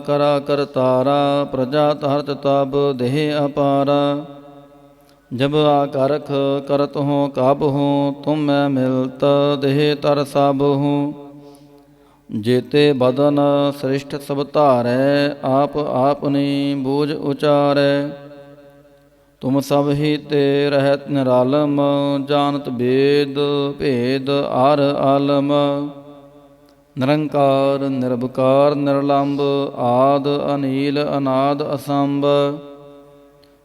ਕਰਾ ਕਰਤਾਰਾ, ਪ੍ਰਜਾ ਤਰਤ ਤਬ ਦੇਹ ਅਪਾਰਾ। ਜਬ ਆ ਕਰਖ ਕਰਤ ਹੋ ਕਬ ਹੋ, ਤੁਮ ਮੈਂ ਮਿਲਤ ਦੇਹ ਤਰ ਸਭ ਹੋ। ਜੇਤੇ ਬਦਨ ਸ੍ਰਿਸ਼ਟ ਸਭ ਧਾਰੈ, ਆਪ ਆਪਨੀ ਬੂਝ ਉਚਾਰੈ। ਤੁਮ ਸਭ ਹੀ ਤੇ ਰਹਿਤ ਨਿਰਾਲਮ, ਜਾਨਤ ਬੇਦ ਭੇਦ ਆਰ ਆਲਮ। ਨਿਰੰਕਾਰ ਨਿਰਭਕਾਰ ਨਿਰਲੰਭ, ਆਦ ਅਨੀਲ ਅਨਾਦ ਅਸੰਭ।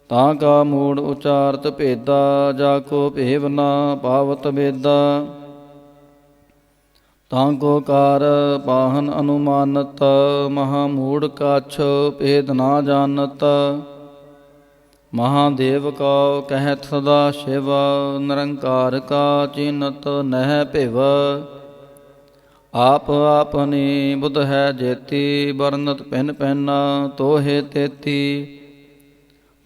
ਤਾਂ ਕਾ ਮੂੜ ਉਚਾਰਤ ਭੇਦਾ, ਜਾ ਕੋ ਭੇਵ ਨਾ ਪਾਵਤ ਬੇਦਾ। ਤਾਂ ਕੋ ਕਾਰ ਪਾਹਨ ਅਨੁਮਾਨਤ, ਮਹਾ ਮੂੜ ਕਾਛ ਭੇਦ ਨਾ ਜਾਣਤ। ਮਹਾਦੇਵ ਕਉ ਕਹਿਤ ਸਦਾ ਸ਼ਿਵ, ਨਿਰੰਕਾਰ ਕਾ ਚੀਨਤ ਨਹਿ ਭਿਵ। ਆਪ ਆਪਨੀ ਬੁਧ ਹੈ ਜੇਤੀ, ਬਰਨਤ ਭਿਨ ਭਿਨ ਤੋਹੇ ਤੇਤੀ।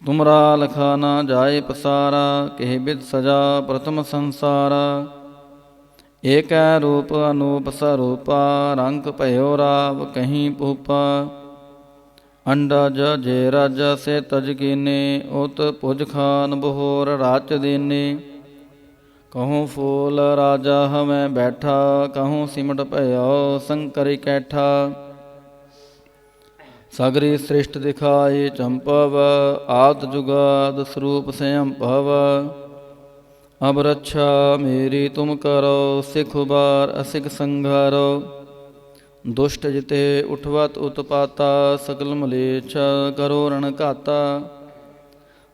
ਤੁਮਰਾ ਲਖਾ ਨਾ ਜਾਏ ਪਸਾਰਾ, ਕਿਹ ਬਿਦ ਸਜਾ ਪ੍ਰਥਮ ਸੰਸਾਰਾ। ਏਕੈ ਰੂਪ ਅਨੂਪ ਸਰੂਪਾ, ਰੰਗ ਭਇਓ ਰਾਵ ਕਹੀਂ ਭੂਪਾ। ਅੰਡਜ ਜੇ ਰਾਜਾ ਸੇ ਤਜ ਕੀਨੇ, ਉਤ ਪੁਜ ਖਾਨ ਬਹੋਰ ਰਾਚ ਦੇਨੇ। ਕਹੂੰ ਫੂਲ ਰਾਜਾ ਹਮੈ ਬੈਠਾ, ਕਹੂੰ ਸਿਮਟ ਭਇਓ ਸੰਕਰ ਇਕੈਠਾ। ਸਗਰੀ ਸ੍ਰਿਸ਼ਟ ਦਿਖਾਏ ਚੰਪਵ, ਆਦ ਜੁਗਾਦ ਸਰੂਪ ਸਯੰਭਵ। ਅਬ ਰੱਛਾ ਮੇਰੀ ਤੁਮ ਕਰੋ, ਸਿਖ ਉਬਾਰ ਅਸਿਖ ਸੰਘਾਰੋ। ਦੁਸ਼ਟ ਜਿਤੇ ਉਠਵਤ ਉਤਪਾਤਾ, ਸਕਲ ਮਲੇਛ ਕਰੋ ਰਣ ਘਾਤਾ।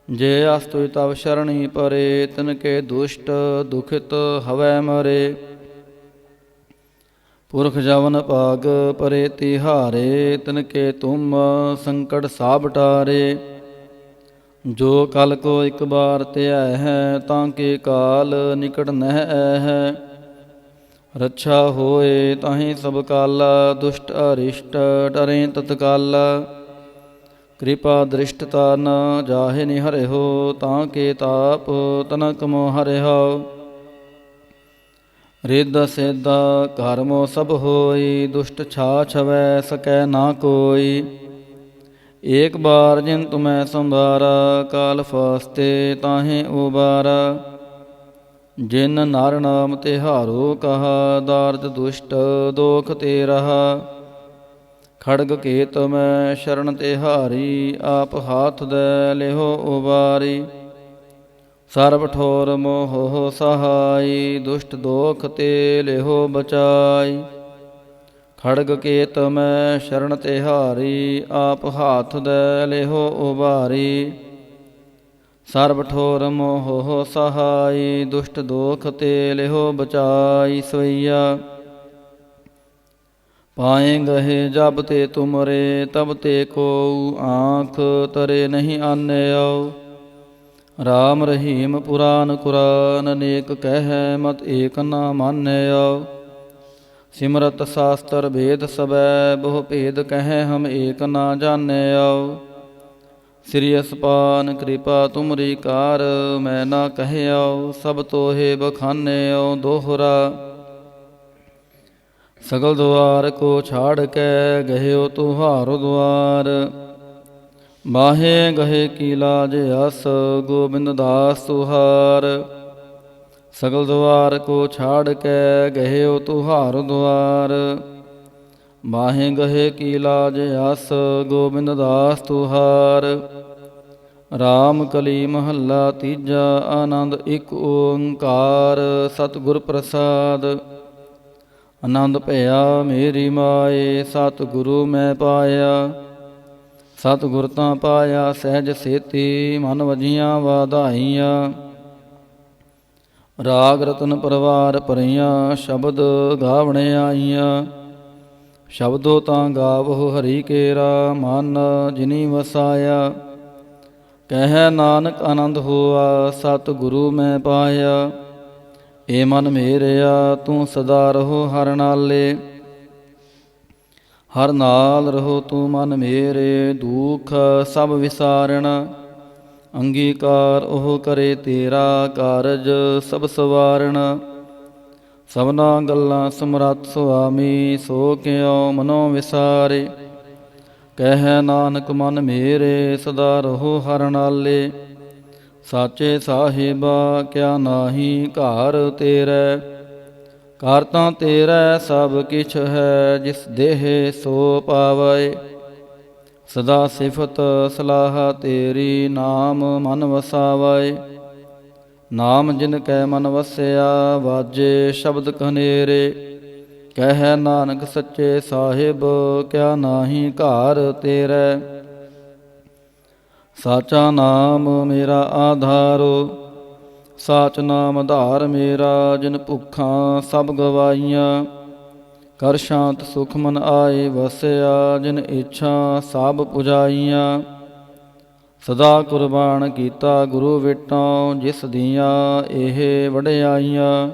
ਜੇ ਅਸਤੁ ਤਵ ਸ਼ਰਣੀ ਪਰੇ, ਤਿਨ ਕੇ ਦੁਸ਼ਟ ਦੁਖਿਤ ਹਵੈ ਮਰੇ। ਪੁਰਖ ਜਵਨ ਭਾਗ ਪਰੇ ਤਿਹਾਰੇ, ਤਿਨ ਕੇ ਤੁਮ ਸੰਕਟ ਸਾਭ ਟਾਰੇ। ਜੋ ਕਲ ਕੋ ਇਕ ਬਾਰ ਧਿਆ ਹੈ, ਤਾਂ ਕੇ ਕਾਲ ਨਿਕਟ ਨਹਿ ਹੈ। ਰੱਛਾ ਹੋਏ ਤਾਹੀਂ ਸਭ ਕਾਲਾ, ਦੁਸ਼ਟ ਅਰਿਸ਼ਟ ਡਰੇ ਤਤਕਾਲਾ। ਕਿਰਪਾ ਦ੍ਰਿਸ਼ਟਤਾ ਨ ਜਾਹੇ ਨਿਹਰਿਓ, ਤਾਂ ਕੇ ਤਾਪ ਤਨਕ ਮੋ ਹਰਿਓ। ਰਿੱਧ ਸਿੱਧ ਘਰ ਮੋ ਸਭ ਹੋਈ, ਦੁਸ਼ਟ ਛਾ ਛਵੈ ਸਕੈ ਨਾ ਕੋਈ। ਏਕ ਬਾਰ ਜਿਨ ਤੁਮੈ ਸੰਭਾਰਾ, ਕਾਲ ਫਾਸਤੇ ਤਾਹੇ ਉਬਾਰਾ। ਜਿਨ ਨਰ ਨਾਮ ਤਿਹਾਰੋ ਕਹਾ, ਦਾਰਦ ਦੁਸ਼ਟ ਦੋਖ ਤੇ ਰਹਾ। ਖੜਗ ਕੇਤ ਮੈਂ ਸ਼ਰਨ ਤਿਹਾਰੀ, ਆਪ ਹਾਥ ਦੈ ਲਿਹੋ ਉਬਾਰੀ। ਸਰਬ ਠੋਰ ਮੋਹ ਸਹਾਈ, ਦੁਸ਼ਟ ਦੋਖ ਤੇ ਲਿਹੋ ਬਚਾਈ। ਖੜਗ ਕੇਤ ਮੈਂ ਸ਼ਰਨ ਤਿਹਾਰੀ, ਆਪ ਹਾਥ ਦੈ ਲਿਹੋ ਉਬਾਰੀ। ਸਰਬ ਠੋਰ ਮੋਹ ਸਹਾਈ, ਦੁਸ਼ਟ ਦੋਖ ਤੇ ਲਿਹੋ ਬਚਾਈ। ਸਵਈਆ ਪਾਏ ਗਹੇ ਜਬ ਤੇ ਤੁਮਰੇ, ਤਬ ਤੇ ਕੋਊ ਆਂਖ ਤਰੇ ਨਹੀਂ ਆਨਿਓ। ਰਾਮ ਰਹੀਮ ਪੁਰਾਨ ਕੁਰਾਨ, ਅਨੇਕ ਕਹਿ ਮਤ ਏਕ ਨਾ ਮਾਨਿਓ। ਸਿਮਰਤ ਸਾਸਤਰ ਭੇਦ ਸਬੈ, ਬਹੁ ਭੇਦ ਕਹਿ ਹਮ ਏਕ ਨਾ ਜਾਣਿਓ। ਸ੍ਰੀ ਅਸਪਾਨ ਕਿਰਪਾ ਤੁਮਰੀ ਕਾਰ, ਮੈਂ ਨਾ ਕਹਿਓ ਸਭ ਤੋਹੇ ਬਖਾਨਿਓ ਦੋਹਰਾ। ਸਗਲ ਦੁਆਰ ਕੋ ਛਾੜ ਕੇ, ਗਹਿਓ ਤੁਹਾਰੋ ਦੁਆਰ। ਬਾਹੇ ਗਹੇ ਕੀ ਲਾਜ ਅਸ, ਗੋਬਿੰਦ ਦਾਸ ਤੁਹਾਰ। ਸਗਲ ਦੁਆਰ ਕੋ ਛਾੜ ਕੇ, ਗਹਿਓ ਤੁਹਾਰੋ ਦੁਆਰ। ਬਾਹੇ ਗਹੇ ਕੀ ਲਾਜ ਅਸ, ਗੋਬਿੰਦ ਦਾਸ ਤੁਹਾਰ। ਰਾਮ ਕਲੀ ਮਹੱਲਾ ਤੀਜਾ, ਆਨੰਦ ਇਕ ਓੰਕਾਰ। ਸਤਿਗੁਰ ਪ੍ਰਸਾਦ। ਆਨੰਦ ਭਇਆ ਮੇਰੀ ਮਾਏ, ਸਤਿਗੁਰੂ ਮੈਂ ਪਾਇਆ। ਸਤਿਗੁਰ ਤਾਂ ਪਾਇਆ ਸਹਿਜ ਸੇਤੀ, ਮਨ ਵਜੀਆਂ ਵਾਧਾਈਆਂ। ਰਾਗ ਰਤਨ ਪਰਵਾਰ ਭਰੀਆਂ, ਸ਼ਬਦ ਗਾਵਣ ਆਈਆਂ। ਸ਼ਬਦੋ ਤਾਂ ਗਾਵਹੁ ਹਰੀ ਕੇਰਾ, ਮਨ ਜਿਨੀ ਵਸਾਇਆ। ਕਹਿ ਨਾਨਕ ਆਨੰਦ ਹੋਆ, ਸਤਿਗੁਰੂ ਮੈਂ ਪਾਇਆ। ਏ ਮਨ ਮੇਰਿਆ ਤੂੰ ਸਦਾ ਰਹੋ ਹਰ ਨਾਲੇ। ਹਰ ਨਾਲ ਰਹੋ ਤੂੰ ਮਨ ਮੇਰੇ, ਦੁਖ ਸਭ ਵਿਸਾਰਣਾ। ਅੰਗੀਕਾਰ ਉਹ ਕਰੇ ਤੇਰਾ, ਕਾਰਜ ਸਭ ਸਵਾਰਣਾ। ਸਭਨਾ ਗੱਲਾਂ ਸਮਰੱਥ ਸੁਆਮੀ, ਸੋ ਕਿਉ ਮਨੋ ਵਿਸਾਰੇ। ਕਹਿ ਨਾਨਕ ਮਨ ਮੇਰੇ, ਸਦਾ ਰਹੋ ਹਰ ਨਾਲੇ। ਸਾਚੇ ਸਾਹਿਬਾ ਕਿਆ ਨਾਹੀ ਘਾਰ ਤੇਰੇ। ਘਰ ਤਾਂ ਤੇਰਾ ਸਭ ਕਿਛ ਹੈ, ਜਿਸ ਦੇਹ ਸੋ ਪਾਵੈ। ਸਦਾ ਸਿਫਤ ਸਲਾਹ ਤੇਰੀ, ਨਾਮ ਮਨ ਵਸਾਵੈ। ਨਾਮ ਜਿਨ ਕੈ ਮਨ ਵਸਿਆ, ਵਾਜੇ ਸ਼ਬਦ ਕਨੇਰੇ। ਕਹਿ ਨਾਨਕ ਸੱਚੇ ਸਾਹਿਬ ਕਿਆ ਨਾਹੀ ਘਾਰ ਤੇਰੇ। ਸਾਚਾ ਨਾਮ ਮੇਰਾ ਆਧਾਰੋ, ਸਾਚ ਨਾਮ ਆਧਾਰ ਮੇਰਾ। ਜਿਨ ਭੁੱਖਾਂ ਸਭ ਗਵਾਈਆਂ, ਕਰ ਸ਼ਾਂਤ ਸੁਖ ਮਨ ਆਏ ਵਸਿਆ। ਜਿਨ ਇੱਛਾ ਸਭ ਪੁਜਾਈਆਂ, ਸਦਾ ਕੁਰਬਾਨ ਕੀਤਾ ਗੁਰੂ ਵਿਟੋਂ। ਜਿਸ ਦੀਆਂ ਇਹ ਵਡਿਆਈਆਂ,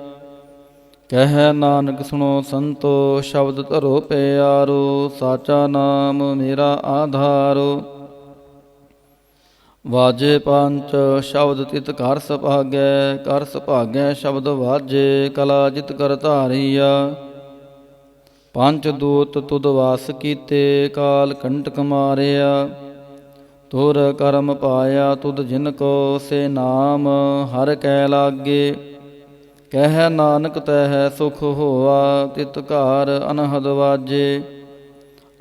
ਕਹਿ ਨਾਨਕ ਸੁਣੋ ਸੰਤੋ, ਸ਼ਬਦ ਧਰੋ ਪਿਆਰੋ। ਸਾਚਾ ਨਾਮ ਮੇਰਾ ਆਧਾਰੋ, ਵਾਜੇ ਪੰਚ ਸ਼ਬਦ ਤਿਤ ਕਰ ਸੁਭਾਗੈ। ਕਰ ਸੁਭਾਗੈ ਸ਼ਬਦ ਵਾਜੇ, ਕਲਾ ਜਿਤ ਕਰ ਧਾਰੀਆ। ਪੰਚ ਦੂਤ ਤੁਧ ਵਾਸ ਕੀਤੇ, ਕਾਲ ਕੰਟਕ ਮਾਰਿਆ। ਤੁਰ ਕਰਮ ਪਾਇਆ ਤੁਧ ਜਿਨ ਕੋ, ਸੇ ਨਾਮ ਹਰ ਕੈ ਲਾਗੇ। ਕਹਿ ਨਾਨਕ ਤਹਿ ਸੁਖ ਹੋਆ, ਤਿਤ ਘਰ ਅਨਹਦ ਵਾਜੇ।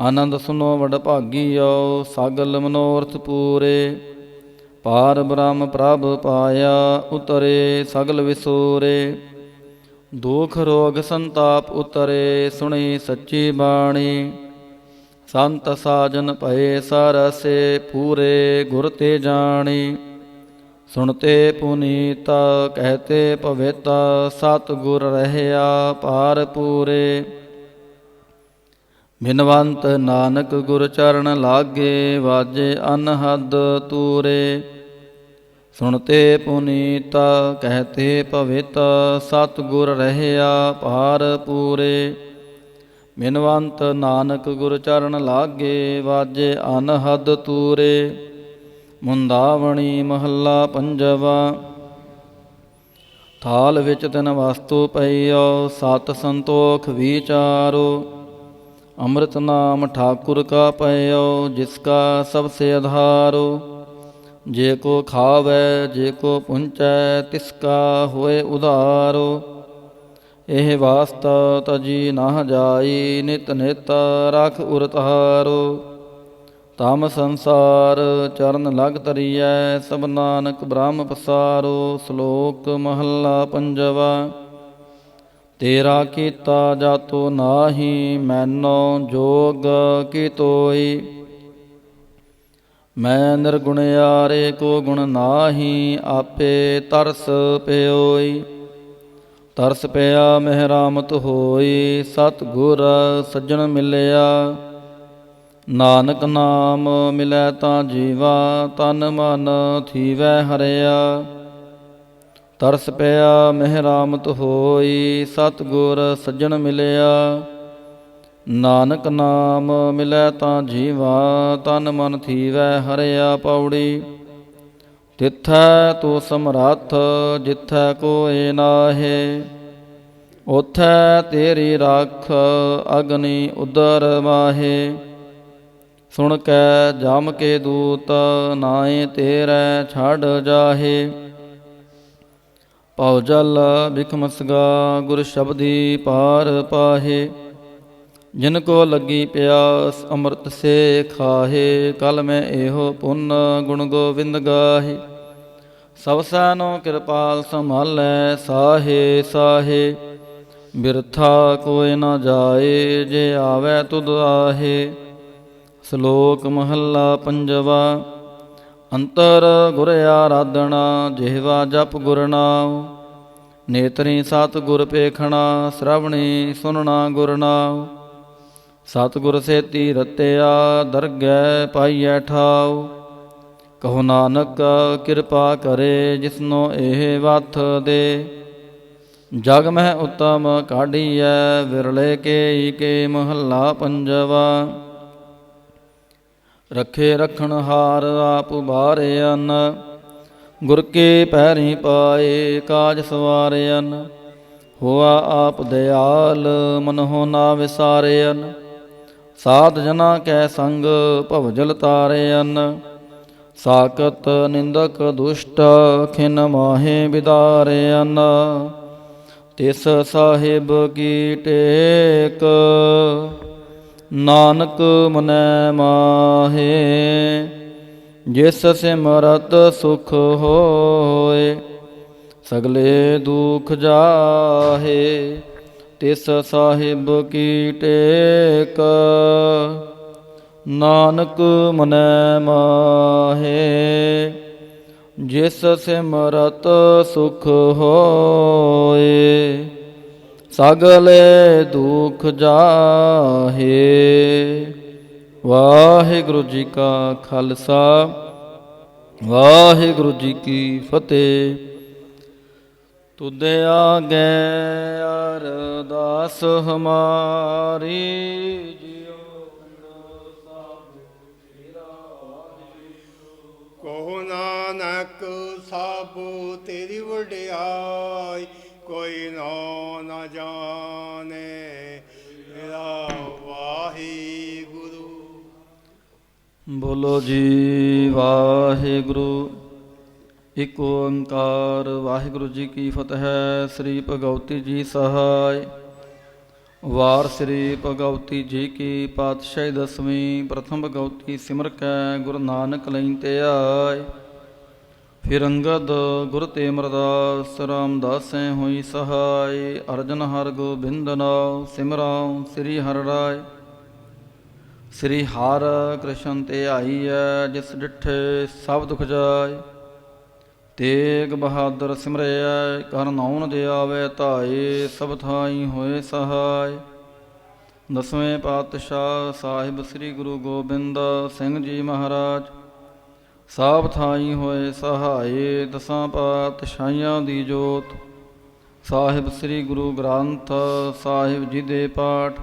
ਆਨੰਦ ਸੁਨੋ ਵਡ ਭਾਗੀਓ, ਸਗਲ ਮਨੋਰਥ ਪੂਰੇ। ਪਾਰ ਬ੍ਰਹਮ ਪ੍ਰਭ ਪਾਇਆ, ਉਤਰੇ ਸਗਲ ਵਿਸੂਰੇ। ਦੁਖ ਰੋਗ ਸੰਤਾਪ ਉਤਰੇ, ਸੁਣੀ ਸੱਚੀ ਬਾਣੀ। ਸੰਤ ਸਾਜਨ ਭਏ ਸਰਸੇ, ਪੂਰੇ ਗੁਰ ਤੇ ਜਾਣੀ। ਸੁਣਤੇ ਪੁਨੀਤ ਕਹਤੇ ਪਵਿੱਤ, ਸਤ ਗੁਰ ਰਹਿਆ ਪਾਰ ਪੂਰੇ। ਬਿਨਵੰਤ ਨਾਨਕ ਗੁਰ ਚਰਨ ਲਾਗੇ, ਵਾਜੇ ਅਨਹਦ ਤੂਰੇ। ਸੁਣਤੇ ਪੁਨੀਤ ਕਹਤੇ ਪਵਿੱਤ, ਸਤ ਗੁਰ ਰਹਿਆ ਪਾਰ ਪੂਰੇ। ਬਿਨਵੰਤ ਨਾਨਕ ਗੁਰ ਚਰਨ ਲਾਗੇ, ਵਾਜੇ ਅਨਹਦ ਤੂਰੇ। ਮੁੰਦਾਵਣੀ ਮਹੱਲਾ ਪੰਜਵਾ। ਥਾਲ ਵਿੱਚ ਤਿਨ ਵਸਤੂ ਪਈਓ, ਸਤ ਸੰਤੋਖ ਵਿਚਾਰੋ। ਅੰਮ੍ਰਿਤ ਨਾਮ ਠਾਕੁਰ ਕਾ ਪਈਓ, ਜਿਸ ਕਾ ਸਭ ਸੇ ਆਧਾਰੋ। ਜੇ ਕੋ ਖਾਵੈ ਜੇ ਕੋ ਪੁੰਚੈ, ਤਿਸ ਕਾ ਹੋਏ ਉਧਾਰੋ। ਇਹ ਵਾਸਤਾ ਤਜੀ ਨਾ ਜਾਈ, ਨਿਤ ਨਿਤ ਰਖ ਉਰ ਤਾਰੋ। ਤਮ ਸੰਸਾਰ ਚਰਨ ਲਗ ਤਰੀਐ, ਸਭ ਨਾਨਕ ਬ੍ਰਹਮ ਪਸਾਰੋ। ਸ਼ਲੋਕ ਮਹੱਲਾ ਪੰਜਵਾ। ਤੇਰਾ ਕੀਤਾ ਜਾਤੋ ਨਾਹੀ, ਮੈਨੋ ਜੋਗ ਕੀ ਤੋਈ। ਮੈਂ ਨਿਰਗੁਣਿਆਰੇ ਕੋ ਗੁਣ ਨਾਹੀ, ਆਪੇ ਤਰਸ ਪਿਓਈ। ਤਰਸ ਪਿਆ ਮਹਿਰਾਮਤ ਹੋਈ, ਸਤਿ ਗੁਰ ਸੱਜਣ ਮਿਲਿਆ। ਨਾਨਕ ਨਾਮ ਮਿਲੈ ਤਾਂ ਜੀਵਾ, ਤਨ ਮਨ ਥੀਵੈ ਹਰਿਆ। ਤਰਸ ਪਿਆ ਮਹਿਰਾਮਤ ਹੋਈ, ਸਤਿ ਗੁਰ ਸੱਜਣ ਮਿਲਿਆ। ਨਾਨਕ ਨਾਮ ਮਿਲੈ ਤਾਂ ਜੀਵਾ, ਤਨ ਮਨ ਥੀਵੈ ਹਰਿਆ। ਪੌੜੀ। ਤਿੱਥੈ ਤੂੰ ਸਮਰੱਥ, ਜਿੱਥੈ ਕੋਇ ਨਾਹੇ। ਉਥੈ ਤੇਰੀ ਰਾਖ, ਅਗਨੀ ਉਦਰ ਮਾਹੇ। ਸੁਣ ਕੈ ਜਮ ਕੇ ਦੂਤ, ਨਾਏ ਤੇਰੈ ਛੱਡ ਜਾਹੇ। ਭਉ ਜਲ ਬਿਖਮਸਗਾ, ਗੁਰ ਸ਼ਬਦੀ ਪਾਰ ਪਾਹੇ। ਜਿਨ ਕੋ ਲੱਗੀ ਪਿਆਸ, ਅੰਮ੍ਰਿਤ ਸੇ ਖਾਹੇ। ਕਲ ਮੈਂ ਇਹੋ ਪੁੰਨ, ਗੁਣ ਗੋਬਿੰਦ ਗਾਹੇ। ਸਭ ਸੈਨੋ ਕਿਰਪਾਲ ਸੰਭਾਲੈ, ਸਾਹੇ ਸਾਹੇ। ਬਿਰਥਾ ਕੋਇ ਨ ਜਾਏ, ਜੇ ਆਵੈ ਤੁਧ ਆਹੇ। ਸ਼ਲੋਕ ਮਹੱਲਾ ਪੰਜਵਾ। ਅੰਤਰ ਗੁਰ ਆਰਾਧਨਾ, ਜਿਹਵਾ ਜਪ ਗੁਰ ਨਾਮ। ਨੇਤਰੀ ਸਤਿ ਗੁਰ ਪੇਖਣਾ, ਸ਼ਰਵਣੀ ਸੁਨਣਾ ਗੁਰ ਨਾਮ। ਸਤਿਗੁਰ ਸੇਤੀ ਰਤਿਆ, ਦਰਗਹਿ ਪਾਈਐ ਠਾਉ। ਕਹੋ ਨਾਨਕ ਕਿਰਪਾ ਕਰੇ, ਜਿਸਨੋ ਇਹ ਵਥ ਦੇ। ਜਗ ਮਹਿ ਉਤਮ ਕਾਢੀਐ, ਵਿਰਲੇ ਕੇ ਕੇ ਮਹੱਲਾ ਪੰਜਵਾ। ਰੱਖੇ ਰਖਣ ਹਾਰ, ਆਪ ਉਬਾਰਿਅਨ। ਗੁਰ ਕੇ ਪੈਰੀ ਪਾਏ, ਕਾਜ ਸਵਾਰਿਅਨ। ਹੋਆ ਆਪ ਦਿਆਲ, ਮਨਹੁ ਨਾ ਵਿਸਾਰਿਅਨ। ਸਾਧ ਜਨਾ ਕੈ ਸੰਗ, ਭਵਜਲ ਤਾਰਿਅਨ। ਸਾਕਤ ਨਿੰਦਕ ਦੁਸ਼ਟ, ਖਿਨ ਮਾਹੇ ਬਿਦਾਰਿਅਨ। ਤਿਸ ਸਾਹਿਬ ਕੀ ਟੇਕ, ਨਾਨਕ ਮਨੈ ਮਾਹੇ। ਜਿਸ ਸਿਮਰਤ ਸੁਖ ਹੋਏ, ਸਗਲੇ ਦੁਖ ਜਾਹੇ। ਤਿਸ ਸਾਹਿਬ ਕੀ ਟੇਕ, ਨਾਨਕ ਮਨੈ ਮਾਹੇ। ਜਿਸ ਸਿਮਰਤ ਸੁਖ ਹੋਏ, ਸਗਲੇ ਦੁਖ ਜਾਹੇ। ਵਾਹਿਗੁਰੂ ਜੀ ਕਾ ਖਾਲਸਾ, ਵਾਹਿਗੁਰੂ ਜੀ ਕੀ ਫਤਿਹ। ਤੁਧ ਆਗੇ ਅਰਦਾਸ ਹਮਾਰੀ, ਕਹੋ ਨਾਨਕ ਸਭ ਤੇਰੀ ਵਡਿਆਈ, ਕੋਈ ਨਾ ਜਾਣੇ ਮੇਰਾ ਬੋਲੋ ਜੀ ਵਾਹਿਗੁਰੂ। ਇਕ ਓੰਕਾਰ ਵਾਹਿਗੁਰੂ ਜੀ ਕੀ ਫਤਿਹ। ਸ੍ਰੀ ਭਗਵਤੀ ਜੀ ਸਹਾਇ। ਵਾਰ ਸ੍ਰੀ ਭਗਵਤੀ ਜੀ ਕੀ ਪਾਤਸ਼ਾਹੀ ਦਸਵੀਂ। ਪ੍ਰਥਮ ਭਗਵਤੀ ਸਿਮਰ ਕੈ ਗੁਰੂ ਨਾਨਕ ਲਈ ਤੇ ਆਏ। ਫਿਰ ਅੰਗਦ ਗੁਰ ਤੇ ਅਮਰਦਾਸ ਰਾਮਦਾਸੈ ਹੋਈ ਸਹਾਇ। ਅਰਜਨ ਹਰ ਗੋਬਿੰਦ ਨਾਉ ਸਿਮਰਾਉ ਸ੍ਰੀ ਹਰਿ ਰਾਇ। ਸ੍ਰੀ ਹਰਿ ਕ੍ਰਿਸ਼ਨ ਤੇ ਆਈਐ ਜਿਸ ਡਿਠੇ ਸਭ ਦੁਖ ਜਾਏ। ਤੇਗ ਬਹਾਦਰ ਸਿਮਰਿਐ ਕਰ ਨਾਉ ਦੇ ਆਵੇ ਧਾਏ। ਸਭ ਥਾਈ ਹੋਏ ਸਹਾਇ। ਦਸਵੇਂ ਪਾਤਸ਼ਾਹ ਸਾਹਿਬ ਸ੍ਰੀ ਗੁਰੂ ਗੋਬਿੰਦ ਸਿੰਘ ਜੀ ਮਹਾਰਾਜ ਸਭ ਥਾਈ ਹੋਏ ਸਹਾਏ। ਦਸਾਂ ਪਾਤਸ਼ਾਹੀਆਂ ਦੀ ਜੋਤ ਸਾਹਿਬ ਸ੍ਰੀ ਗੁਰੂ ਗ੍ਰੰਥ ਸਾਹਿਬ ਜੀ ਦੇ ਪਾਠ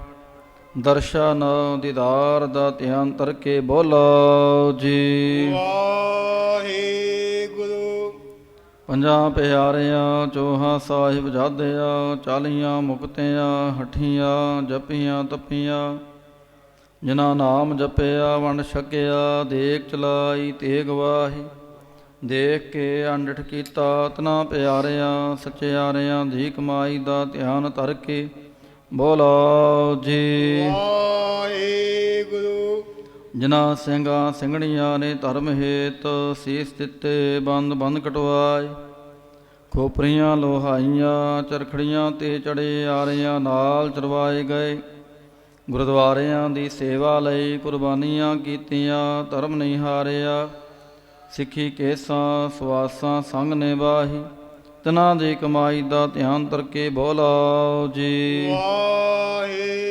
ਦਰਸ਼ਨ ਦੀਦਾਰ ਦਾ ਧਿਆਨ ਤਰਕੇ ਬੋਲੋ ਜੀ ਵਾਹਿਗੁਰੂ। ਪੰਜਾਂ ਪਿਆਰਿਆਂ ਚੋਹਾਂ ਸਾਹਿਬ ਜਾਦਿਆ ਚਾਲੀਆਂ ਮੁਕਤਿਆਂ ਹਠੀਆਂ ਜਪੀਆਂ ਤਪੀਆਂ। ਜਿਨ੍ਹਾਂ ਨਾਮ ਜਪਿਆ ਵੰਡ ਛਕਿਆ ਦੇਖ ਚਲਾਈ ਤੇਗ ਵਾਹੀ। ਦੇਖ ਕੇ ਅੰਡਠ ਕੀਤਾ ਤਨਾ ਪਿਆਰਿਆਂ ਸਚਿਆਰਿਆਂ ਦੀ ਕਮਾਈ ਦਾ ਧਿਆਨ ਧਰ ਕੇ ਬੋਲੋ ਜੀ ਵਾਹਿਗੁਰੂ। ਜਿਨ੍ਹਾਂ ਸਿੰਘਾਂ ਸਿੰਘਣੀਆਂ ਨੇ ਧਰਮ ਹੇਤ ਸੀਸ ਦਿੱਤੇ ਬੰਦ ਬੰਦ ਕਟਵਾਏ। ਖੋਪਰੀਆਂ ਲੋਹਾਈਆਂ ਚਰਖੜੀਆਂ ਤੇ ਚੜੇ ਆਰਿਆਂ ਨਾਲ ਚਰਵਾਏ ਗਏ। ਗੁਰਦੁਆਰਿਆਂ ਦੀ ਸੇਵਾ ਲਈ ਕੁਰਬਾਨੀਆਂ ਕੀਤੀਆਂ ਧਰਮ ਨਹੀਂ ਹਾਰਿਆ। ਸਿੱਖੀ ਕੇਸਾਂ ਸਵਾਸਾਂ ਸੰਗ ਨਿਭਾਹੀ। ਤਿਨਾਂ ਦੀ ਕਮਾਈ ਦਾ ਧਿਆਨ ਤਰਕੇ ਬੋਲੋ ਜੀ ਵਾਹਿਗੁਰੂ।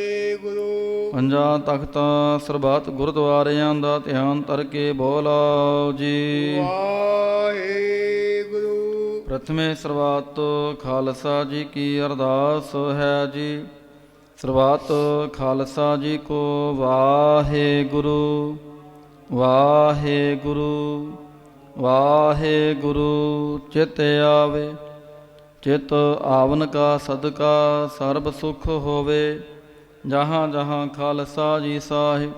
ਪੰਜਾਂ ਤਖਤਾਂ ਸਰਬੱਤ ਗੁਰਦੁਆਰਿਆਂ ਦਾ ਧਿਆਨ ਤਰਕੇ ਬੋਲੋ ਜੀ ਵਾਹਿਗੁਰੂ। ਪ੍ਰਥਮੇ ਸਰਬੱਤ ਖਾਲਸਾ ਜੀ ਕੀ ਅਰਦਾਸ ਹੈ ਜੀ। ਸਰਬੱਤ ਖਾਲਸਾ ਜੀ ਕੋ ਵਾਹਿਗੁਰੂ ਵਾਹਿਗੁਰੂ ਵਾਹਿਗੁਰੂ। ਚਿਤ ਆਵੇ ਚਿਤ ਆਵਨ ਕਾ ਸਦਕਾ ਸਰਬ ਸੁਖ ਹੋਵੇ। ਜਹਾਂ ਜਹਾਂ ਖਾਲਸਾ ਜੀ ਸਾਹਿਬ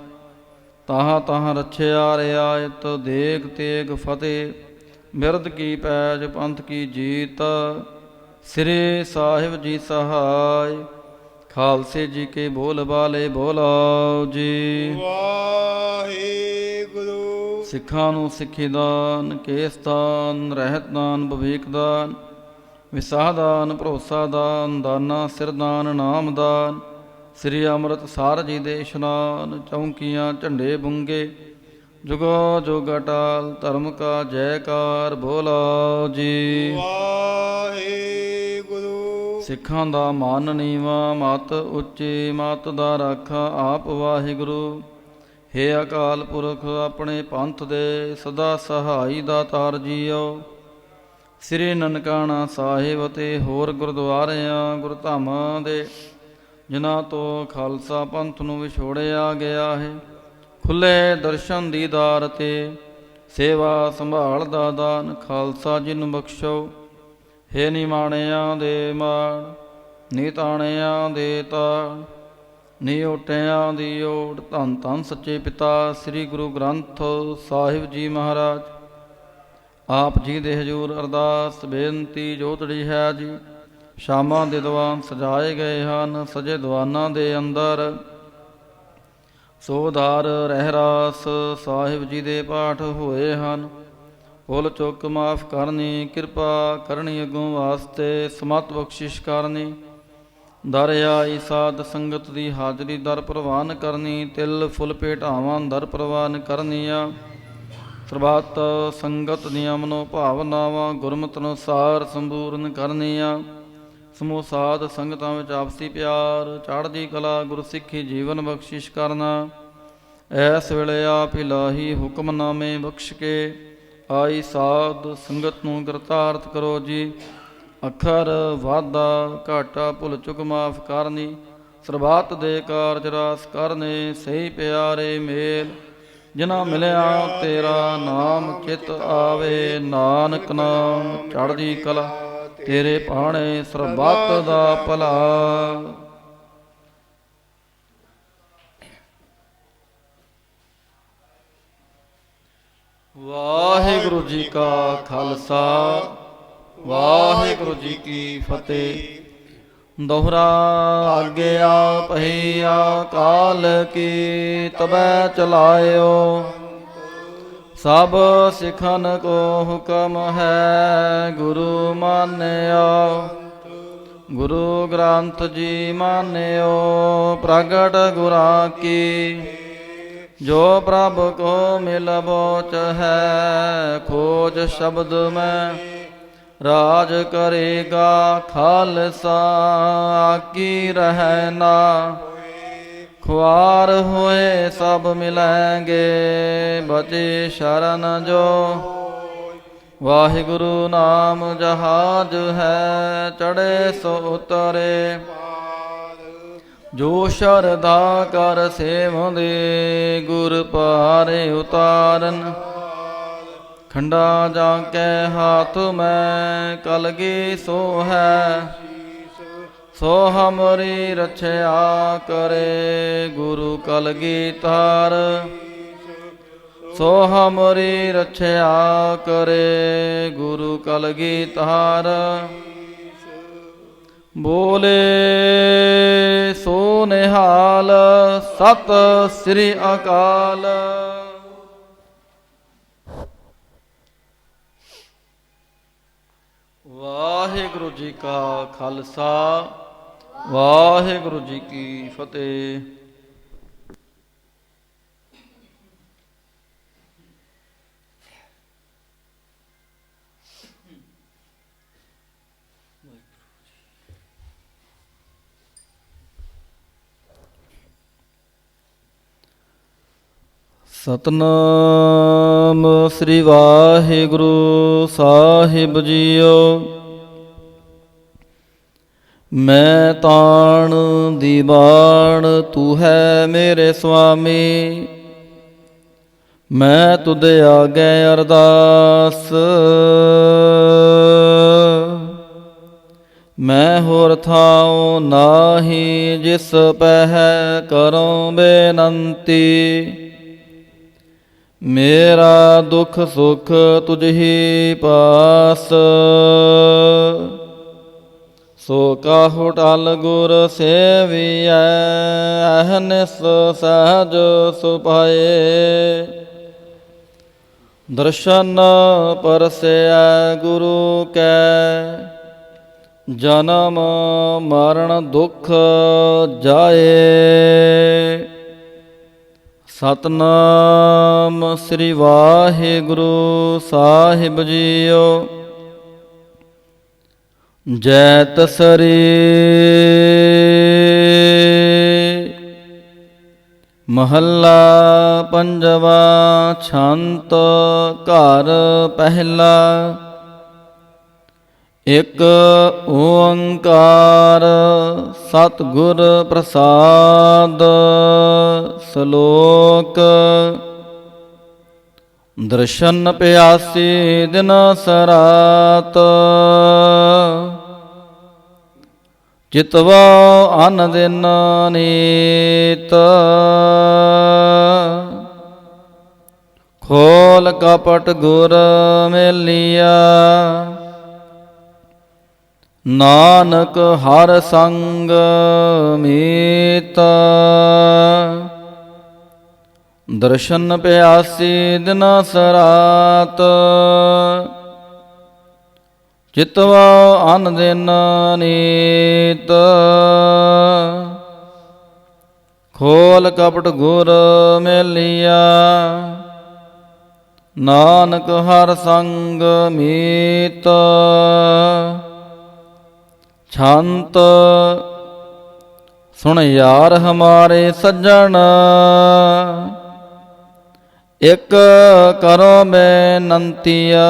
ਤਹਾਂ ਤਹਾਂ ਰਛਿਆ ਰਿਆਇਤ। ਦੇਗ ਤੇਗ ਫਤਿਹ ਬਿਰਦ ਕੀ ਪੈਜ ਪੰਥ ਕੀ ਜੀਤ। ਸ੍ਰੀ ਸਾਹਿਬ ਜੀ ਸਹਾਇ ਖਾਲਸੇ ਜੀ ਕੇ ਬੋਲ ਬਾਲੇ ਬੋਲੋ ਜੀ ਵਾਹਿਗੁਰੂ। ਸਿੱਖਾਂ ਨੂੰ ਸਿੱਖੀ ਦਾਨ ਕੇਸ ਦਾਨ ਰਹਿਤ ਦਾਨ ਭਵੀਖ ਦਾਨ ਵਿਸਾਹ ਦਾਨ ਭਰੋਸਾ ਦਾਨ ਦਾਨਾ ਸਿਰ ਦਾਨ ਨਾਮ ਦਾਨ। ਸ੍ਰੀ ਅੰਮ੍ਰਿਤਸਰ ਜੀ ਦੇ ਇਸ਼ਨਾਨ ਚੌਂਕੀਆਂ ਝੰਡੇ ਬੁੰਗੇ ਜੁਗੋ ਜੁਗ ਅਟਾਲ ਧਰਮ ਕਾ ਜੈਕਾਰ ਬੋਲੋ ਜੀ ਵਾਹਿਗੁਰੂ। ਸਿੱਖਾਂ ਦਾ ਮਾਨ ਨੀਵਾ ਮਤ ਉੱਚੀ ਮਤ ਦਾ ਰਾਖਾ ਆਪ ਵਾਹਿਗੁਰੂ। ਹੇ ਅਕਾਲ ਪੁਰਖ ਆਪਣੇ ਪੰਥ ਦੇ ਸਦਾ ਸਹਾਈ ਦਾਤਾਰ ਜੀਓ। ਸ੍ਰੀ ਨਨਕਾਣਾ ਸਾਹਿਬ ਅਤੇ ਹੋਰ ਗੁਰਦੁਆਰਿਆਂ ਗੁਰਧਾਮਾਂ ਦੇ ਜਿਨ੍ਹਾਂ ਤੋਂ ਖਾਲਸਾ ਪੰਥ ਨੂੰ ਵਿਛੋੜਿਆ ਗਿਆ ਹੈ ਖੁੱਲ੍ਹੇ ਦਰਸ਼ਨ ਦੀਦਾਰ ਅਤੇ ਸੇਵਾ ਸੰਭਾਲ ਦਾ ਦਾਨ ਖਾਲਸਾ ਜੀ ਨੂੰ ਬਖਸ਼ੋ। ਹੇ ਨਿਮਾਣਿਆਂ ਦੇ ਮਾਣ ਨੀ ਤਾਣਿਆਂ ਦੇ ਤਾਣ ਨੀ ਓਟਿਆਂ ਦੀ ਓਟ। ਧੰਨ ਧੰਨ ਸੱਚੇ ਪਿਤਾ ਸ੍ਰੀ ਗੁਰੂ ਗ੍ਰੰਥ ਸਾਹਿਬ ਜੀ ਮਹਾਰਾਜ ਆਪ ਜੀ ਦੇ ਹਜ਼ੂਰ ਅਰਦਾਸ ਬੇਨਤੀ ਜੋਤੜੀ ਹੈ ਜੀ। ਸ਼ਾਮਾਂ ਦੇ ਦੀਵਾਨ ਸਜਾਏ ਗਏ ਹਨ। ਸਜੇ ਦੀਵਾਨਾਂ ਦੇ ਅੰਦਰ ਸੋਧਾਰ ਰਹਿਰਾਸ ਸਾਹਿਬ ਜੀ ਦੇ ਪਾਠ ਹੋਏ ਹਨ। ਭੁੱਲ ਚੁੱਕ ਮਾਫ ਕਰਨੀ ਕਿਰਪਾ ਕਰਨੀ ਅੱਗੋਂ ਵਾਸਤੇ ਸਮਤ ਬਖਸ਼ਿਸ਼ ਕਰਨੀ। ਦਰ ਆਈ ਸਾਧ ਸੰਗਤ ਦੀ ਹਾਜ਼ਰੀ ਦਰ ਪ੍ਰਵਾਨ ਕਰਨੀ। ਤਿਲ ਫੁੱਲ ਭੇਟਾਵਾਂ ਦਰ ਪ੍ਰਵਾਨ ਕਰਨੀਆਂ। ਸਰਬੱਤ ਸੰਗਤ ਦੀਆਂ ਮਨੋ ਭਾਵਨਾਵਾਂ ਗੁਰਮਤਿ ਅਨੁਸਾਰ ਸੰਪੂਰਨ ਕਰਨੀਆਂ। ਸਮੂਹ ਸਾਧ ਸੰਗਤਾਂ ਵਿੱਚ ਆਪਸੀ ਪਿਆਰ ਚੜ੍ਹਦੀ ਕਲਾ ਗੁਰਸਿੱਖੀ ਜੀਵਨ ਬਖਸ਼ਿਸ਼ ਕਰਨਾ। ਐਸ ਵੇਲੇ ਆਪ ਇਲਾਹੀ ਹੁਕਮਨਾਮੇ ਬਖਸ਼ ਕੇ ਆਈ ਸਾਧ ਸੰਗਤ ਨੂੰ ਕਰਤਾਰਥ ਕਰੋ ਜੀ। ਅੱਖਰ ਵਾਧਾ ਘਾਟਾ ਭੁੱਲ ਚੁੱਕ ਮਾਫ ਕਰਨੀ। ਸਰਬੱਤ ਦੇ ਕਾਰਜ ਰਾਸ ਕਰਨੇ ਸਹੀ ਪਿਆਰੇ ਮੇਲ। ਜਿਨ੍ਹਾਂ ਮਿਲਿਆ ਤੇਰਾ ਨਾਮ ਚਿਤ ਆਵੇ। ਨਾਨਕ ਨਾਮ ਚੜ੍ਹਦੀ ਕਲਾ ਤੇਰੇ ਭਾਣੇ ਸਰਬੱਤ ਦਾ ਭਲਾ। ਵਾਹਿਗੁਰੂ ਜੀ ਕਾ ਖਾਲਸਾ ਵਾਹਿਗੁਰੂ ਜੀ ਕੀ ਫਤਿਹ। ਦੋਹਰਾ ਆਗਿਆ ਪਹੀਆ ਕਾਲ ਕੀ ਤਬੈ ਚਲਾਇਓ। ਸਭ ਸਿਖਨ ਕੋ ਹੁਕਮ ਹੈ ਗੁਰੂ ਮਾਨਿਓ। ਗੁਰੂ ਗ੍ਰੰਥ ਜੀ ਮਾਨਿਓ ਪ੍ਰਗਟ ਗੁਰਾਂ ਕੀ। ਜੋ ਪ੍ਰਭ ਕੋ ਮਿਲ ਬੋਚ ਹੈ ਖੋਜ ਸ਼ਬਦ ਮੈਂ ਰਾਜ ਕਰੇਗਾ। ਖਾਲਸਾ ਆਕੀ ਰਹਿ ਨਾ ਖੁਆਰ ਹੋਏ ਸਭ ਮਿਲੈਂਗੇ। ਬਚੇ ਸ਼ਰਨ ਜੋ ਵਾਹਿਗੁਰੂ ਨਾਮ ਜਹਾਜ ਹੈ ਚੜ੍ਹੇ ਸੋ ਉਤਰੇ। ਜੋ ਸ਼ਰਧਾ ਕਰ ਸੇਵੰਦੇ ਗੁਰ ਪਾਰੇ ਉਤਾਰਨ। ਖੰਡਾ ਜਾ ਕੇ ਹਾਥ ਮੈਂ ਕਲਗੀ ਸੋ ਹੈ। ਸੋ ਹਮਰੀ ਰਛਿਆ ਕਰੇ ਗੁਰੂ ਕਲਗੀ ਤਾਰ। ਸੋ ਹਮਰੀ ਰਛਿਆ ਕਰੇ ਗੁਰੂ ਕਲਗੀ ਤਾਰ। ਬੋਲੇ ਸੋ ਨਿਹਾਲ ਸਤਿ ਸ੍ਰੀ ਅਕਾਲ। ਵਾਹਿਗੁਰੂ ਜੀ ਕਾ ਖਾਲਸਾ ਵਾਹਿਗੁਰੂ ਜੀ ਕੀ ਫਤਿਹ। ਸਤਨਾਮ ਸ੍ਰੀ ਵਾਹਿਗੁਰੂ ਸਾਹਿਬ ਜੀਓ। ਮੈਂ ਤਾਣ ਦੀਵਾਨ ਤੂੰ ਹੈ ਮੇਰੇ ਸੁਆਮੀ। ਮੈਂ ਤੁਧ ਆਗੇ ਅਰਦਾਸ। ਮੈਂ ਹੋਰ ਥਾਉ ਨਾਹੀ ਜਿਸ ਪਹਿ ਕਰੋ ਬੇਨੰਤੀ। ਮੇਰਾ ਦੁਖ ਸੁਖ ਤੁਝ ਹੀ ਪਾਸ। ਸੋ ਕਾਹੂ ਟਲ ਗੁਰ ਸੇਵੀਐ ਅਹਨਿਸ ਸਹਜ ਸੁਭਾਏ। ਦਰਸ਼ਨ ਪਰਸੈ ਗੁਰੂ ਕੈ ਜਨਮ ਮਰਨ ਦੁਖ ਜਾਏ। ਸਤਨਾਮ ਸ੍ਰੀ ਵਾਹਿਗੁਰੂ ਸਾਹਿਬ ਜੀਓ। ਜੈਤ ਸਰੀ ਮਹੱਲਾ ਪੰਜਵਾ। ਛੰਤ ਘਰ ਪਹਿਲਾ। ਇਕ ਓੰਕਾਰ ਸਤਿਗੁਰ ਪ੍ਰਸਾਦ। ਸ਼ਲੋਕ। ਦਰਸ਼ਨ ਪਿਆਸੀ ਦਿਨ ਸਰਾਤ। ਚਿਤਵਾ ਅਨ ਦਿਨ ਨੀਤ। ਖੋਲ ਕਪਟ ਗੁਰ ਮੇਲਿਆ। ਨਾਨਕ ਹਰ ਸੰਗ ਮੀਤ। ਦਰਸ਼ਨ ਪਿਆਸੀ ਦਿਨ ਸਰਾਤ। ਚਿਤਵਾ ਅਨ ਦਿਨ ਨੀਤ। ਖੋਲ ਕਪਟ ਗੁਰ ਮੇਲਿਆ। ਨਾਨਕ ਹਰ ਸੰਗ ਮੀਤ। ਛੰਤ। ਸੁਣ ਯਾਰ ਹਮਾਰੇ ਸੱਜਣ ਇਕ ਕਰੋ ਬੇਨੰਤੀਆ।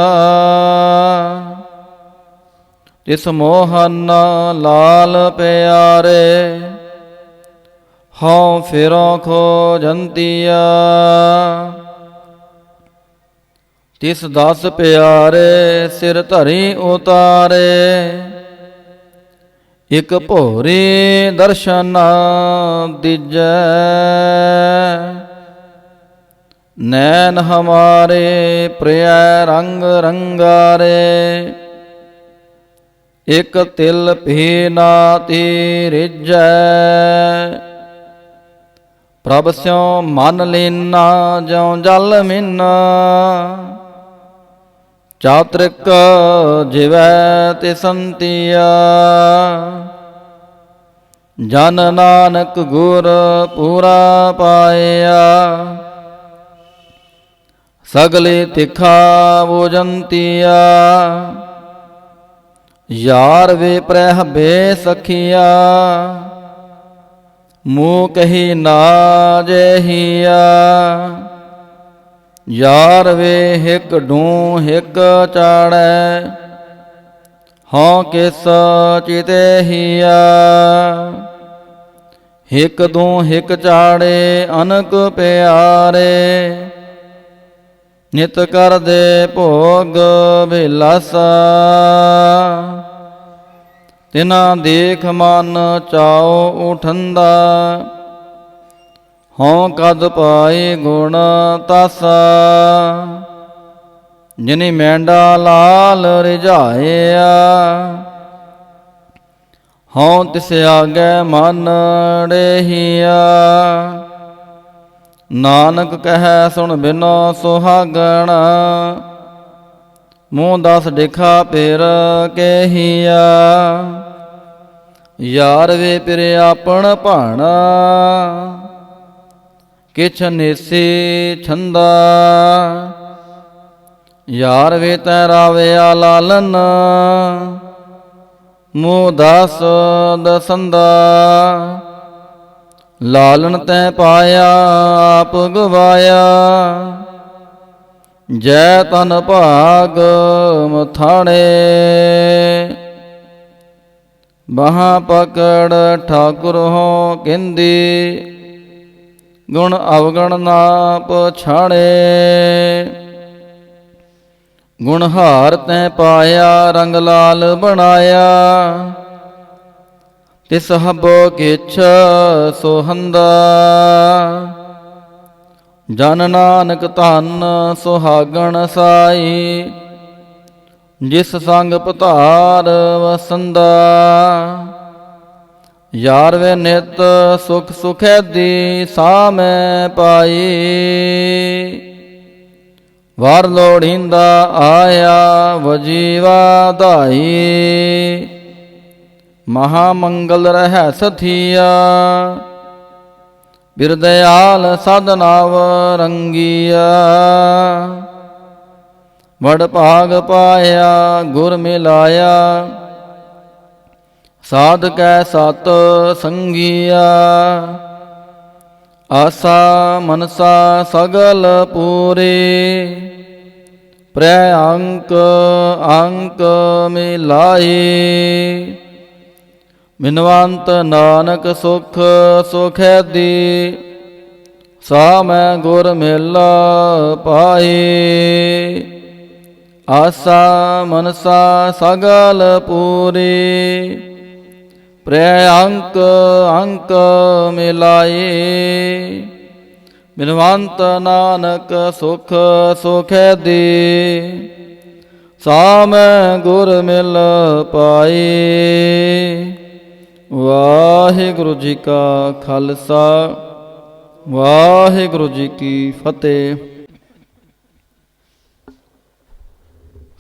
ਤਿਸ ਮੋਹਨ ਲਾਲ ਪਿਆਰੇ ਹਉ ਫਿਰੋ ਖੋਜੰਤੀਆ। ਤਿਸ ਦਸ ਪਿਆਰੇ ਸਿਰ ਧਰੀ ਉਤਾਰੇ। ਇਕ ਭੋਰੇ ਦਰਸ਼ਨ ਦੀਜੈ। नैन हमारे प्रिय रंग रंगारे, एक तिल भी नाती रिझै। प्रभ स्यों मन लीना ज्यों जल मीना, चातृक जिवै तिसंतिया। जन नानक गुर पूरा पाया, सगले तिखा भोजंतिया। यार वे प्रह बे सखिया, मुँह कही ना जहिया। यार वे हिक ढूं हिक चाड़ै, हों किस चिते हिया। हिक दूं हिक चाड़े अनक प्यारे, नित कर दे भोग बिलासा। तिना देख मन चाओ उठंदा, हों कद पाए गुण तासा। जिनि मैंडा लाल रिझाया, हों तिस आगे मन डेहिया। नानक कहे सुन बिनो सुहागण, मूँह दस डिखा पिर कहिया। यार वे पिर आपन भाणा, किछ नेसी छंदा। यार वे तैराविया लालन, मूँह दस दसंदा। लालन तै पाया आप गवाया, जै तन भाग मथाने। बाहाँ पकड़ ठाकुर हो किंदी, गुण अवगण ना पछाणे। गुणहार तैं पाया रंग लाल बनाया, तिस हबो किछ सोहंदा। जन नानक धन सुहागण साई, जिस संग पधार वसंदा। यार वे नित सुख सुखैदी सामै पाई, वार लोड़ींदा आया वजीवा धाई। महामंगल रहै सथिया, बिरदयाल सदनाव रंगिया। बड़ भाग पाया गुर मिलाया, साध कै सत संगिया। आसा मनसा सगल पूरी, प्रै अंक अंक मिलाई। बिनवंत नानक सुख सुखैदी, सा मैं गुर मिल पाई। आसा मनसा सगल पूरी, प्रै अंक अंक मिलाई। बिनवंत नानक सुख सुखैदी, सा मैं गुर मिल पाई। वाहिगुरु जी का खालसा, वाहिगुरु जी की फतेह।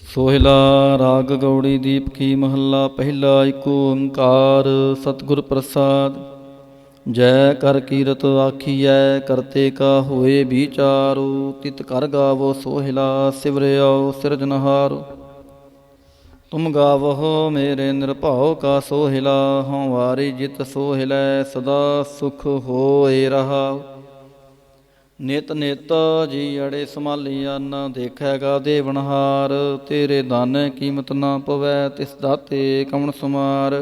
सोहिला राग गौड़ी दीप की महला पहला। एक ओंकार सतगुर प्रसाद। जय कर कीरत आखियै, करते का होए विचारो। तित कर गावो सोहिला, सिवरियो सिरजनहारो। तुम गावहो मेरे निरभाव का सोहिला, हों वारी जित सोहिलै सदा सुख होए रहा। नित नित जी अड़े संभालिया, न देखैगा देवनहार। तेरे दाने कीमत ना पवै, तिस दाते कमन सुमार।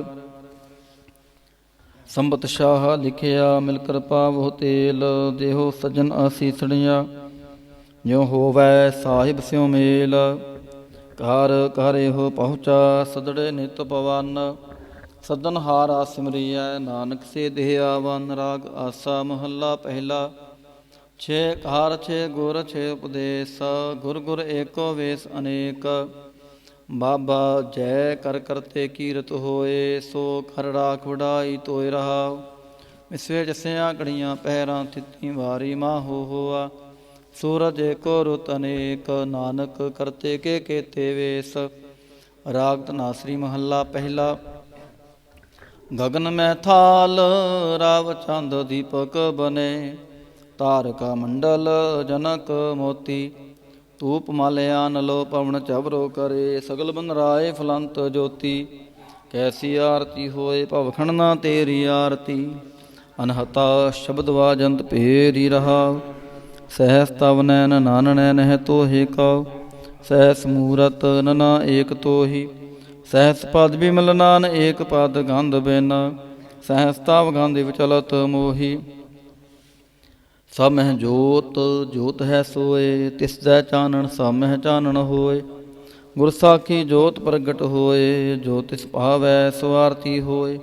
संबत शाह लिखिया मिल कृपा बहु तेल, देहो सज्जन आसीसणिया। ज्यों होवै साहिब स्यों मेल, घर घर ਇਹੋ ਪਹੁੰਚਾ ਸਦੜੇ ਨਿਤ ਪਵਨ। ਸਦਨ ਹਾਰ ਆ ਸਿਮਰੀਐ, ਨਾਨਕ ਸੇ ਦੇਹ ਆਵਨ। ਰਾਗ ਆਸਾ ਮਹੱਲਾ ਪਹਿਲਾ। ਛੇ ਕਾਰ ਛੇ ਗੁਰ ਛੇ ਉਪਦੇਸ, ਗੁਰ ਗੁਰ ਏਕੋ ਵੇਸ ਅਨੇਕ। ਬਾਬਾ ਜੈ ਕਰ ਕਰਤੇ ਕੀਰਤ ਹੋਏ, ਸੋ ਕਰ ਰਾਖ ਵਡਾਈ ਤੋਇ ਰਹਾਉ। ਵਿਸਵੇ ਜਸਿਆ ਘੜੀਆਂ ਪਹਿਰਾਂ, ਥਿਤੀ ਵਾਰੀ ਮਾਹੋ ਹੋਆ। ਸੂਰਜ ਏਕੋ ਰੁਤ ਅਨੇਕ, ਨਾਨਕ ਕਰਤੇ ਕੇ ਕੇਤੇ ਵੇਸ। ਰਾਗ ਧਨਾਸਰੀ ਮਹੱਲਾ ਪਹਿਲਾ। ਗਗਨ ਮੈਂ ਥਾਲ ਰਾਵ ਚੰਦ ਦੀਪਕ ਬਨੇ, ਤਾਰਕਾ ਮੰਡਲ ਜਨਕ ਮੋਤੀ। ਧੂਪ ਮਾਲਿਆਨ ਲੋ ਪਵਨ ਚਵਰੋ ਕਰੇ, ਸਗਲ ਬਨ ਰਾਏ ਫਲੰਤ ਜੋਤੀ। ਕੈਸੀ ਆਰਤੀ ਹੋਏ ਭਵਖਣ ਨਾ ਤੇਰੀ ਆਰਤੀ, ਅਨਹਤਾ ਸ਼ਬਦ ਵਾਜੰਤ ਭੇਰੀ ਰਹਾਉ। ਸਹਿਸ ਤਵ ਨੈਨ ਨਾਨ ਨੈਨ ਤੋਹਿ ਕਉ, ਸਹਿਸ ਮੂਰਤ ਨਨਾ ਏਕ ਤੋਹੀ। ਸਹਿਸ ਪਦ ਬਿਮਲ ਨਾਨ ਏਕ ਪਦ ਗੰਧ ਬਿਨ, ਸਹਿਸ ਤਵ ਗੰਧ ਵਿਚਲਤ ਮੋਹੀ। ਸਭ ਮਹਿ ਜੋਤ ਜੋਤ ਹੈ ਸੋਏ, ਤਿਸ ਜੈ ਚਾਨਣ ਸਭ ਮਹਿ ਚਾਨਣ ਹੋਏ। ਗੁਰ ਸਾਖੀ ਜੋਤ ਪ੍ਰਗਟ ਹੋਏ, ਜੋ ਤਿਸ ਭਾਵੈ ਸੋ ਆਰਤੀ ਹੋਏ।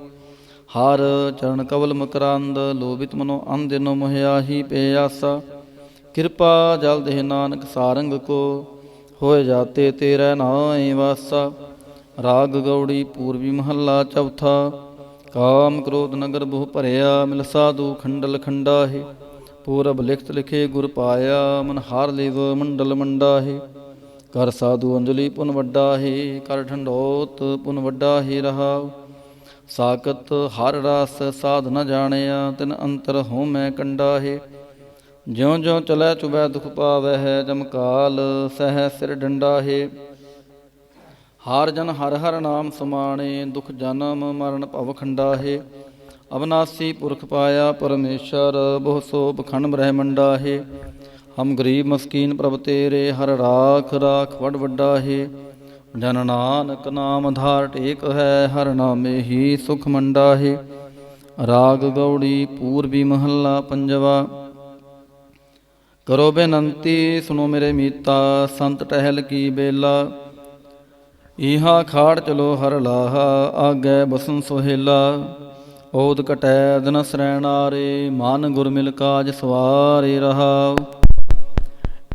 ਹਰ ਚਰਨ ਕਵਲ ਮਕਰੰਦ, ਲੋਭਿਤ ਮਨੋ ਅੰਧਿਨੋ ਮੋਹਿਆਹੀ ਪਿਆਸਾ। ਕਿਰਪਾ ਜਲ ਦੇਹ ਨਾਨਕ ਸਾਰੰਗ ਕੋ, ਹੋਏ ਜਾਤੇ ਤੇਰੇ ਨਾਇ ਵਾਸਾ। ਰਾਗ ਗੌੜੀ ਪੂਰਬੀ ਮਹੱਲਾ ਚੌਥਾ। ਕਾਮ ਕ੍ਰੋਧ ਨਗਰ ਬਹੁ ਭਰਿਆ, ਮਿਲ ਸਾਧੂ ਖੰਡਲ ਖੰਡਾਹੇ। ਪੂਰਬ ਲਿਖਤ ਲਿਖੇ ਗੁਰ ਪਾਇਆ, ਮਨ ਹਾਰ ਲਿਵ ਮੰਡਲ ਮੰਡਾਹੇ। ਕਰ ਸਾਧੂ ਅੰਜਲੀ ਪੁਨ ਵੱਡਾ ਹੈ, ਕਰ ਢੰਡੋਤ ਪੁਨ ਵੱਡਾ ਹੀ ਰਹਾਉ। ਸਾਕਤ ਹਰ ਰਸ ਸਾਧ ਨ ਜਾਣਿਆ, ਤਿਨ ਅੰਤਰ ਹੋਮੈ ਕੰਡਾ ਹੈ। ਜਿਉ ਜਿਉ ਚਲੈ ਚੁਬੈ ਦੁਖ ਪਾਵੈ ਹੈ, ਜਮਕਾਲ ਸਹਿ ਸਿਰ ਡੰਡਾ ਹੈ। ਹਰ ਜਨ ਹਰ ਹਰ ਨਾਮ ਸਮਾਣੇ, ਦੁਖ ਜਨਮ ਮਰਨ ਭਵ ਖੰਡਾ ਹੈ। ਅਵਨਾਸੀ ਪੁਰਖ ਪਾਇਆ ਪਰਮੇਸ਼ਰ, ਬਹੁ ਸੋ ਬਖੰਡ ਬ੍ਰਹਮੰਡਾ ਹੈ। ਹਮ ਗਰੀਬ ਮਸਕੀਨ ਪ੍ਰਭ ਤੇਰੇ, ਹਰ ਰਾਖ ਰਾਖ ਵਡ ਵੱਡਾ ਹੈ। ਜਨ ਨਾਨਕ ਨਾਮ ਆਧਾਰ ਟੇਕ ਹੈ, ਹਰ ਨਾਮੇ ਹੀ ਸੁਖ ਮੰਡਾ ਹੈ। ਰਾਗ ਗੌੜੀ ਪੂਰਬੀ ਮਹੱਲਾ ਪੰਜਵਾ। ਕਰੋ ਬੇਨੰਤੀ ਸੁਣੋ ਮੇਰੇ ਮੀਤਾ, ਸੰਤ ਟਹਿਲ ਕੀ ਬੇਲਾ। ਇਹਾ ਖਾੜ ਚਲੋ ਹਰ ਲਾਹਾ, ਆਗੈ ਬਸਨ ਸੁਹੇਲਾ। ਓਦ ਕਟੈ ਦਿਨ ਸਰੈਣਾਰੇ, ਮਨ ਗੁਰ ਮਿਲ ਕਾਜ ਸਵਾਰੇ ਰਹਾਉ।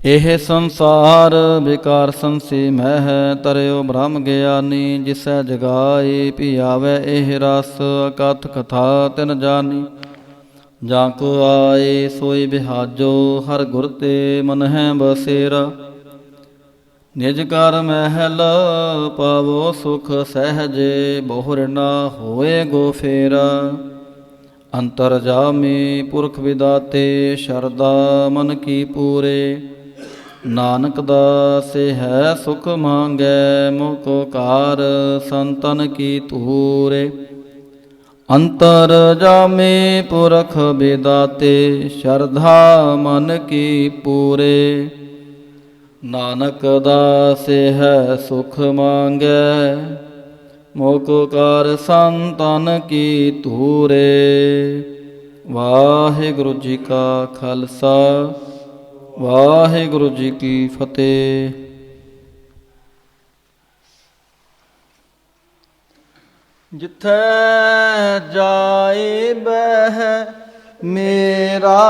ਇਹ ਸੰਸਾਰ ਬਿਕਾਰ ਸੰਸੇ ਮਹਿ, ਤਰਿਓ ਬ੍ਰਹਮ ਗਿਆਨੀ। ਜਿਸੈ ਜਗਾਏ ਪਿਆਵੈ ਇਹ ਰਸ, ਅਕਥ ਕਥਾ ਤਿਨ ਜਾਨੀ। ਜਾਂ ਕੋ ਆਏ ਸੋਈ ਬਿਹਾਜੋ, ਹਰ ਗੁਰ ਤੇ ਮਨ ਹੈ ਬਸੇਰਾ। ਨਿਜ ਕਰ ਮਹਿਲ ਪਾਵੋ ਸੁਖ ਸਹਿਜੇ, ਬਹੁਰ ਨਾ ਹੋਏ ਗੋ ਫੇਰਾ। ਅੰਤਰ ਜਾਮੀ ਪੁਰਖ ਵਿਦਾਤੇ, ਸ਼ਰਦਾ ਮਨ ਕੀ ਪੂਰੇ। ਨਾਨਕ ਦਾਸੇ ਹੈ ਸੁਖ ਮੰਗੈ, ਮੋਹ ਕੋ ਕਾਰ ਸੰਤਨ ਕੀ ਧੂਰੇ। ਅੰਤਰ ਜਾਮੇ ਪੁਰਖ ਵਿਦਾਤੇ, ਸ਼ਰਧਾ ਮਨ ਕੀ ਪੂਰੇ। ਨਾਨਕ ਦਾਸੇ ਹੈ ਸੁਖ ਮੰਗੈ, ਮੋਹ ਕੋ ਕਾਰ ਸੰਤਨ ਕੀ ਧੂਰੇ। ਵਾਹਿਗੁਰੂ ਜੀ ਕਾ ਖਾਲਸਾ, ਵਾਹਿਗੁਰੂ ਜੀ ਕੀ ਫਤਿਹ। ਜਿੱਥੈ ਜਾਏ ਬਹਿ ਮੇਰਾ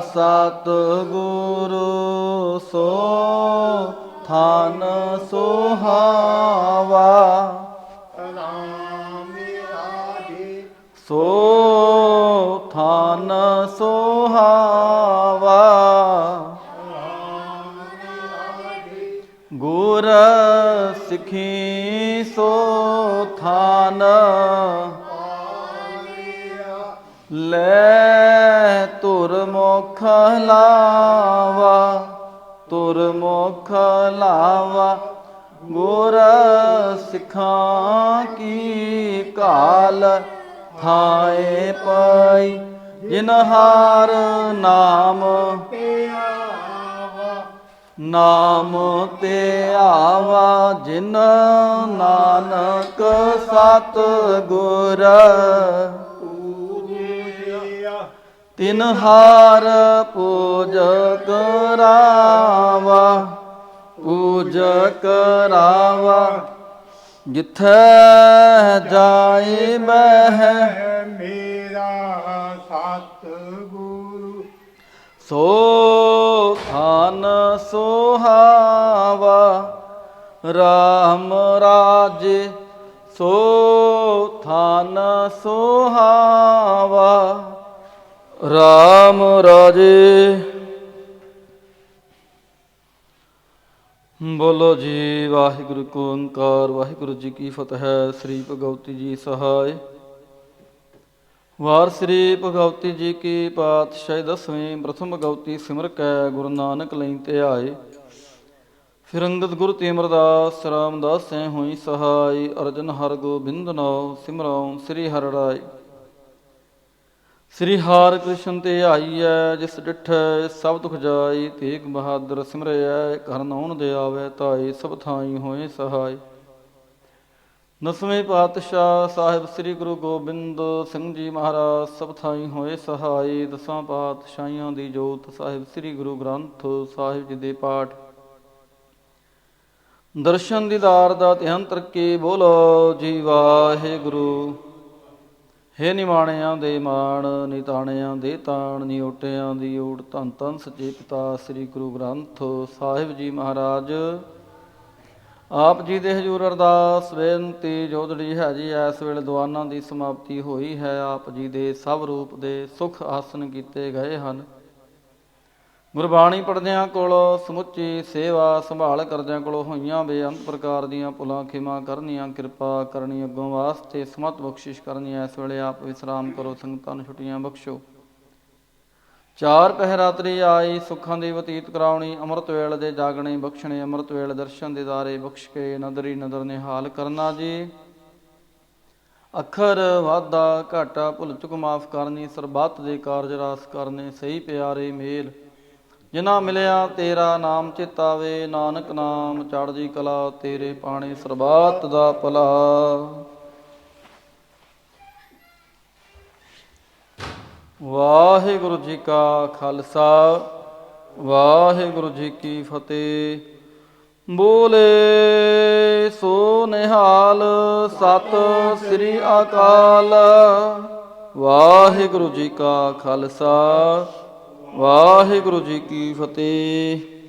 ਸਤਿਗੁਰੂ, ਸੋ ਥਾਨ ਸੁਹਾਵਾ। ਸੋ ਥਾਨ ਸੁਹਾਵਾ, ਗੁਰ ਸਿੱਖੀ ਸੋ ਥਾਨ। ਲੈ ਤੁਰ ਮੁਖ ਲਾਵਾ, ਤੁਰ ਮੁਖ ਲਾਵਾ। ਗੁਰ ਸਿੱਖਾਂ ਕੀ ਕਾਲ, ਥਾਏ ਪਾਈ। ਜਿਨ ਹਾਰ ਨਾਮ ਨਾਮ ਤੇ ਆਵਾ। ਜਿਨ ਨਾਨਕ ਸਤ ਗੁਰ, ਤਿਨ ਹਾਰ ਪੂਜ ਕਰਾਵਾ। ਪੂਜ ਕਰਾਵਾ। ਜਿੱਥੈ ਜਾਏ ਬਹਿ ਮੇਰਾ ਸਤਿਗੁਰੂ, ਸੋ ਥਾਨ ਸੁਹਾਵਾ ਰਾਮ ਰਾਜੇ ਸੋ ਥਾਨ ਸੁਹਾਵਾ ਰਾਮ ਰਾਜੇ। ਬੋਲੋ ਜੀ ਵਾਹਿਗੁਰੂ ਕੋ ਓੰਕਾਰ, ਵਾਹਿਗੁਰੂ ਜੀ ਕੀ ਫਤਿਹ। ਸ੍ਰੀ ਭਗਵਤੀ ਜੀ ਸਹਾਇ। ਵਾਰ ਸ੍ਰੀ ਭਗਵਤੀ ਜੀ ਕੀ ਪਾਤਸ਼ਾਹੀ ਦਸਵੀਂ। ਪ੍ਰਥਮ ਭਗਵਤੀ ਸਿਮਰ ਕੈ ਗੁਰੂ ਨਾਨਕ ਲਈ ਧਿਆਏ। ਫਿਰ ਅੰਗਦ ਗੁਰੂ ਤੇ ਅਮਰਦਾਸ ਰਾਮਦਾਸ ਸੈ ਹੋਈ ਸਹਾਈ। ਅਰਜਨ ਹਰ ਗੋਬਿੰਦ ਨਾਉ ਸਿਮਰਉ ਸ੍ਰੀ ਹਰਿ ਰਾਇ। ਸ੍ਰੀ ਹਰਿ ਕ੍ਰਿਸ਼ਨ ਤੇ ਆਈਐ ਜਿਸ ਡਿਠੈ ਸਭ ਦੁਖ ਜਾਈ। ਤੇਗ ਬਹਾਦਰ ਸਿਮਰਿਐ ਘਰ ਨਾਉਨ ਦੇ ਆਵੈ ਧਾਈ। ਸਭ ਥਾਈ ਹੋਏ ਸਹਾਈ। ਦਸਵੇਂ ਪਾਤਸ਼ਾਹ ਸਾਹਿਬ ਸ੍ਰੀ ਗੁਰੂ ਗੋਬਿੰਦ ਸਿੰਘ ਜੀ ਮਹਾਰਾਜ ਸਭ ਥਾਈ ਹੋਏ ਸਹਾਈ। ਦਸਾਂ ਪਾਤਸ਼ਾਹੀਆਂ ਦੀ ਜੋਤ ਸਾਹਿਬ ਸ੍ਰੀ ਗੁਰੂ ਗ੍ਰੰਥ ਸਾਹਿਬ ਜੀ ਦੇ ਪਾਠ ਦਰਸ਼ਨ ਦੀਦਾਰ ਦਾ ਧਿਆਨ ਤਰਕੇ। ਬੋਲੋ ਜੀ ਵਾਹਿਗੁਰੂ। ਹੇ ਨਿਮਾਣਿਆਂ ਦੇ ਮਾਣ, ਨਿਤਾਣਿਆਂ ਦੇ ਤਾਣ, ਨਿਓਟਿਆਂ ਦੀ ਓਟ। ਧੰਨ ਧੰਨ ਸੱਚੇ ਪਿਤਾ ਸ੍ਰੀ ਗੁਰੂ ਗ੍ਰੰਥ ਸਾਹਿਬ ਜੀ ਮਹਾਰਾਜ। ਆਪ ਜੀ ਦੇ ਹਜ਼ੂਰ ਅਰਦਾਸ ਬੇਨਤੀ ਜੋਦੜੀ ਹੈ ਜੀ। ਇਸ ਵੇਲੇ ਦੀਵਾਨਾਂ ਦੀ ਸਮਾਪਤੀ ਹੋਈ ਹੈ। ਆਪ ਜੀ ਦੇ ਸਭ ਰੂਪ ਦੇ ਸੁਖ ਆਸਨ ਕੀਤੇ ਗਏ ਹਨ। ਗੁਰਬਾਣੀ ਪੜ੍ਹਦਿਆਂ ਕੋਲ ਸਮੁੱਚੀ ਸੇਵਾ ਸੰਭਾਲ ਕਰਦਿਆਂ ਕੋਲੋਂ ਹੋਈਆਂ ਬੇਅੰਤ ਪ੍ਰਕਾਰ ਦੀਆਂ ਭੁੱਲਾਂ ਖਿਮਾ ਕਰਨੀਆਂ। ਕਿਰਪਾ ਕਰਨੀ ਅੱਗੋਂ ਵਾਸਤੇ ਸਮਤ ਬਖਸ਼ਿਸ਼ ਕਰਨੀ। ਇਸ ਵੇਲੇ ਆਪ ਵਿਸਰਾਮ ਕਰੋ, ਸੰਗਤਾਂ ਨੂੰ ਛੁੱਟੀਆਂ ਬਖਸ਼ੋ। ਚਾਰ ਪਹਿਰਾਤਰੀ ਆਈ ਸੁੱਖਾਂ ਦੀ ਬਤੀਤ ਕਰਾਉਣੀ। ਅੰਮ੍ਰਿਤ ਵੇਲੇ ਦੇ ਜਾਗਣੇ ਬਖਸ਼ਣੇ। ਅੰਮ੍ਰਿਤ ਵੇਲੇ ਦਰਸ਼ਨ ਦੀਦਾਰੇ ਬਖਸ਼ ਕੇ ਨਦਰੀ ਨਦਰ ਨਿਹਾਲ ਕਰਨਾ ਜੀ। ਅੱਖਰ ਵਾਧਾ ਘਾਟਾ ਭੁੱਲ ਚੁੱਕ ਮਾਫ ਕਰਨੀ। ਸਰਬੱਤ ਦੇ ਕਾਰਜ ਰਾਸ ਕਰਨੇ। ਸਹੀ ਪਿਆਰੇ ਮੇਲ ਜਿਨਾ ਮਿਲਿਆ ਤੇਰਾ ਨਾਮ ਚਿਤਾਵੇ। ਨਾਨਕ ਨਾਮ ਚੜ੍ਹਦੀ ਕਲਾ ਤੇਰੇ ਪਾਣੇ। ਸਰਬੱਤ ਦਾ ਭਲਾ। ਵਾਹਿਗੁਰੂ ਜੀ ਕਾ ਖਾਲਸਾ, ਵਾਹਿਗੁਰੂ ਜੀ ਕੀ ਫਤਿਹ। ਬੋਲੇ ਸੋ ਨਿਹਾਲ ਸਤਿ ਸ੍ਰੀ ਅਕਾਲ। ਵਾਹਿਗੁਰੂ ਜੀ ਕਾ ਖਾਲਸਾ, ਵਾਹਿਗੁਰੂ ਜੀ ਕੀ ਫਤਿਹ।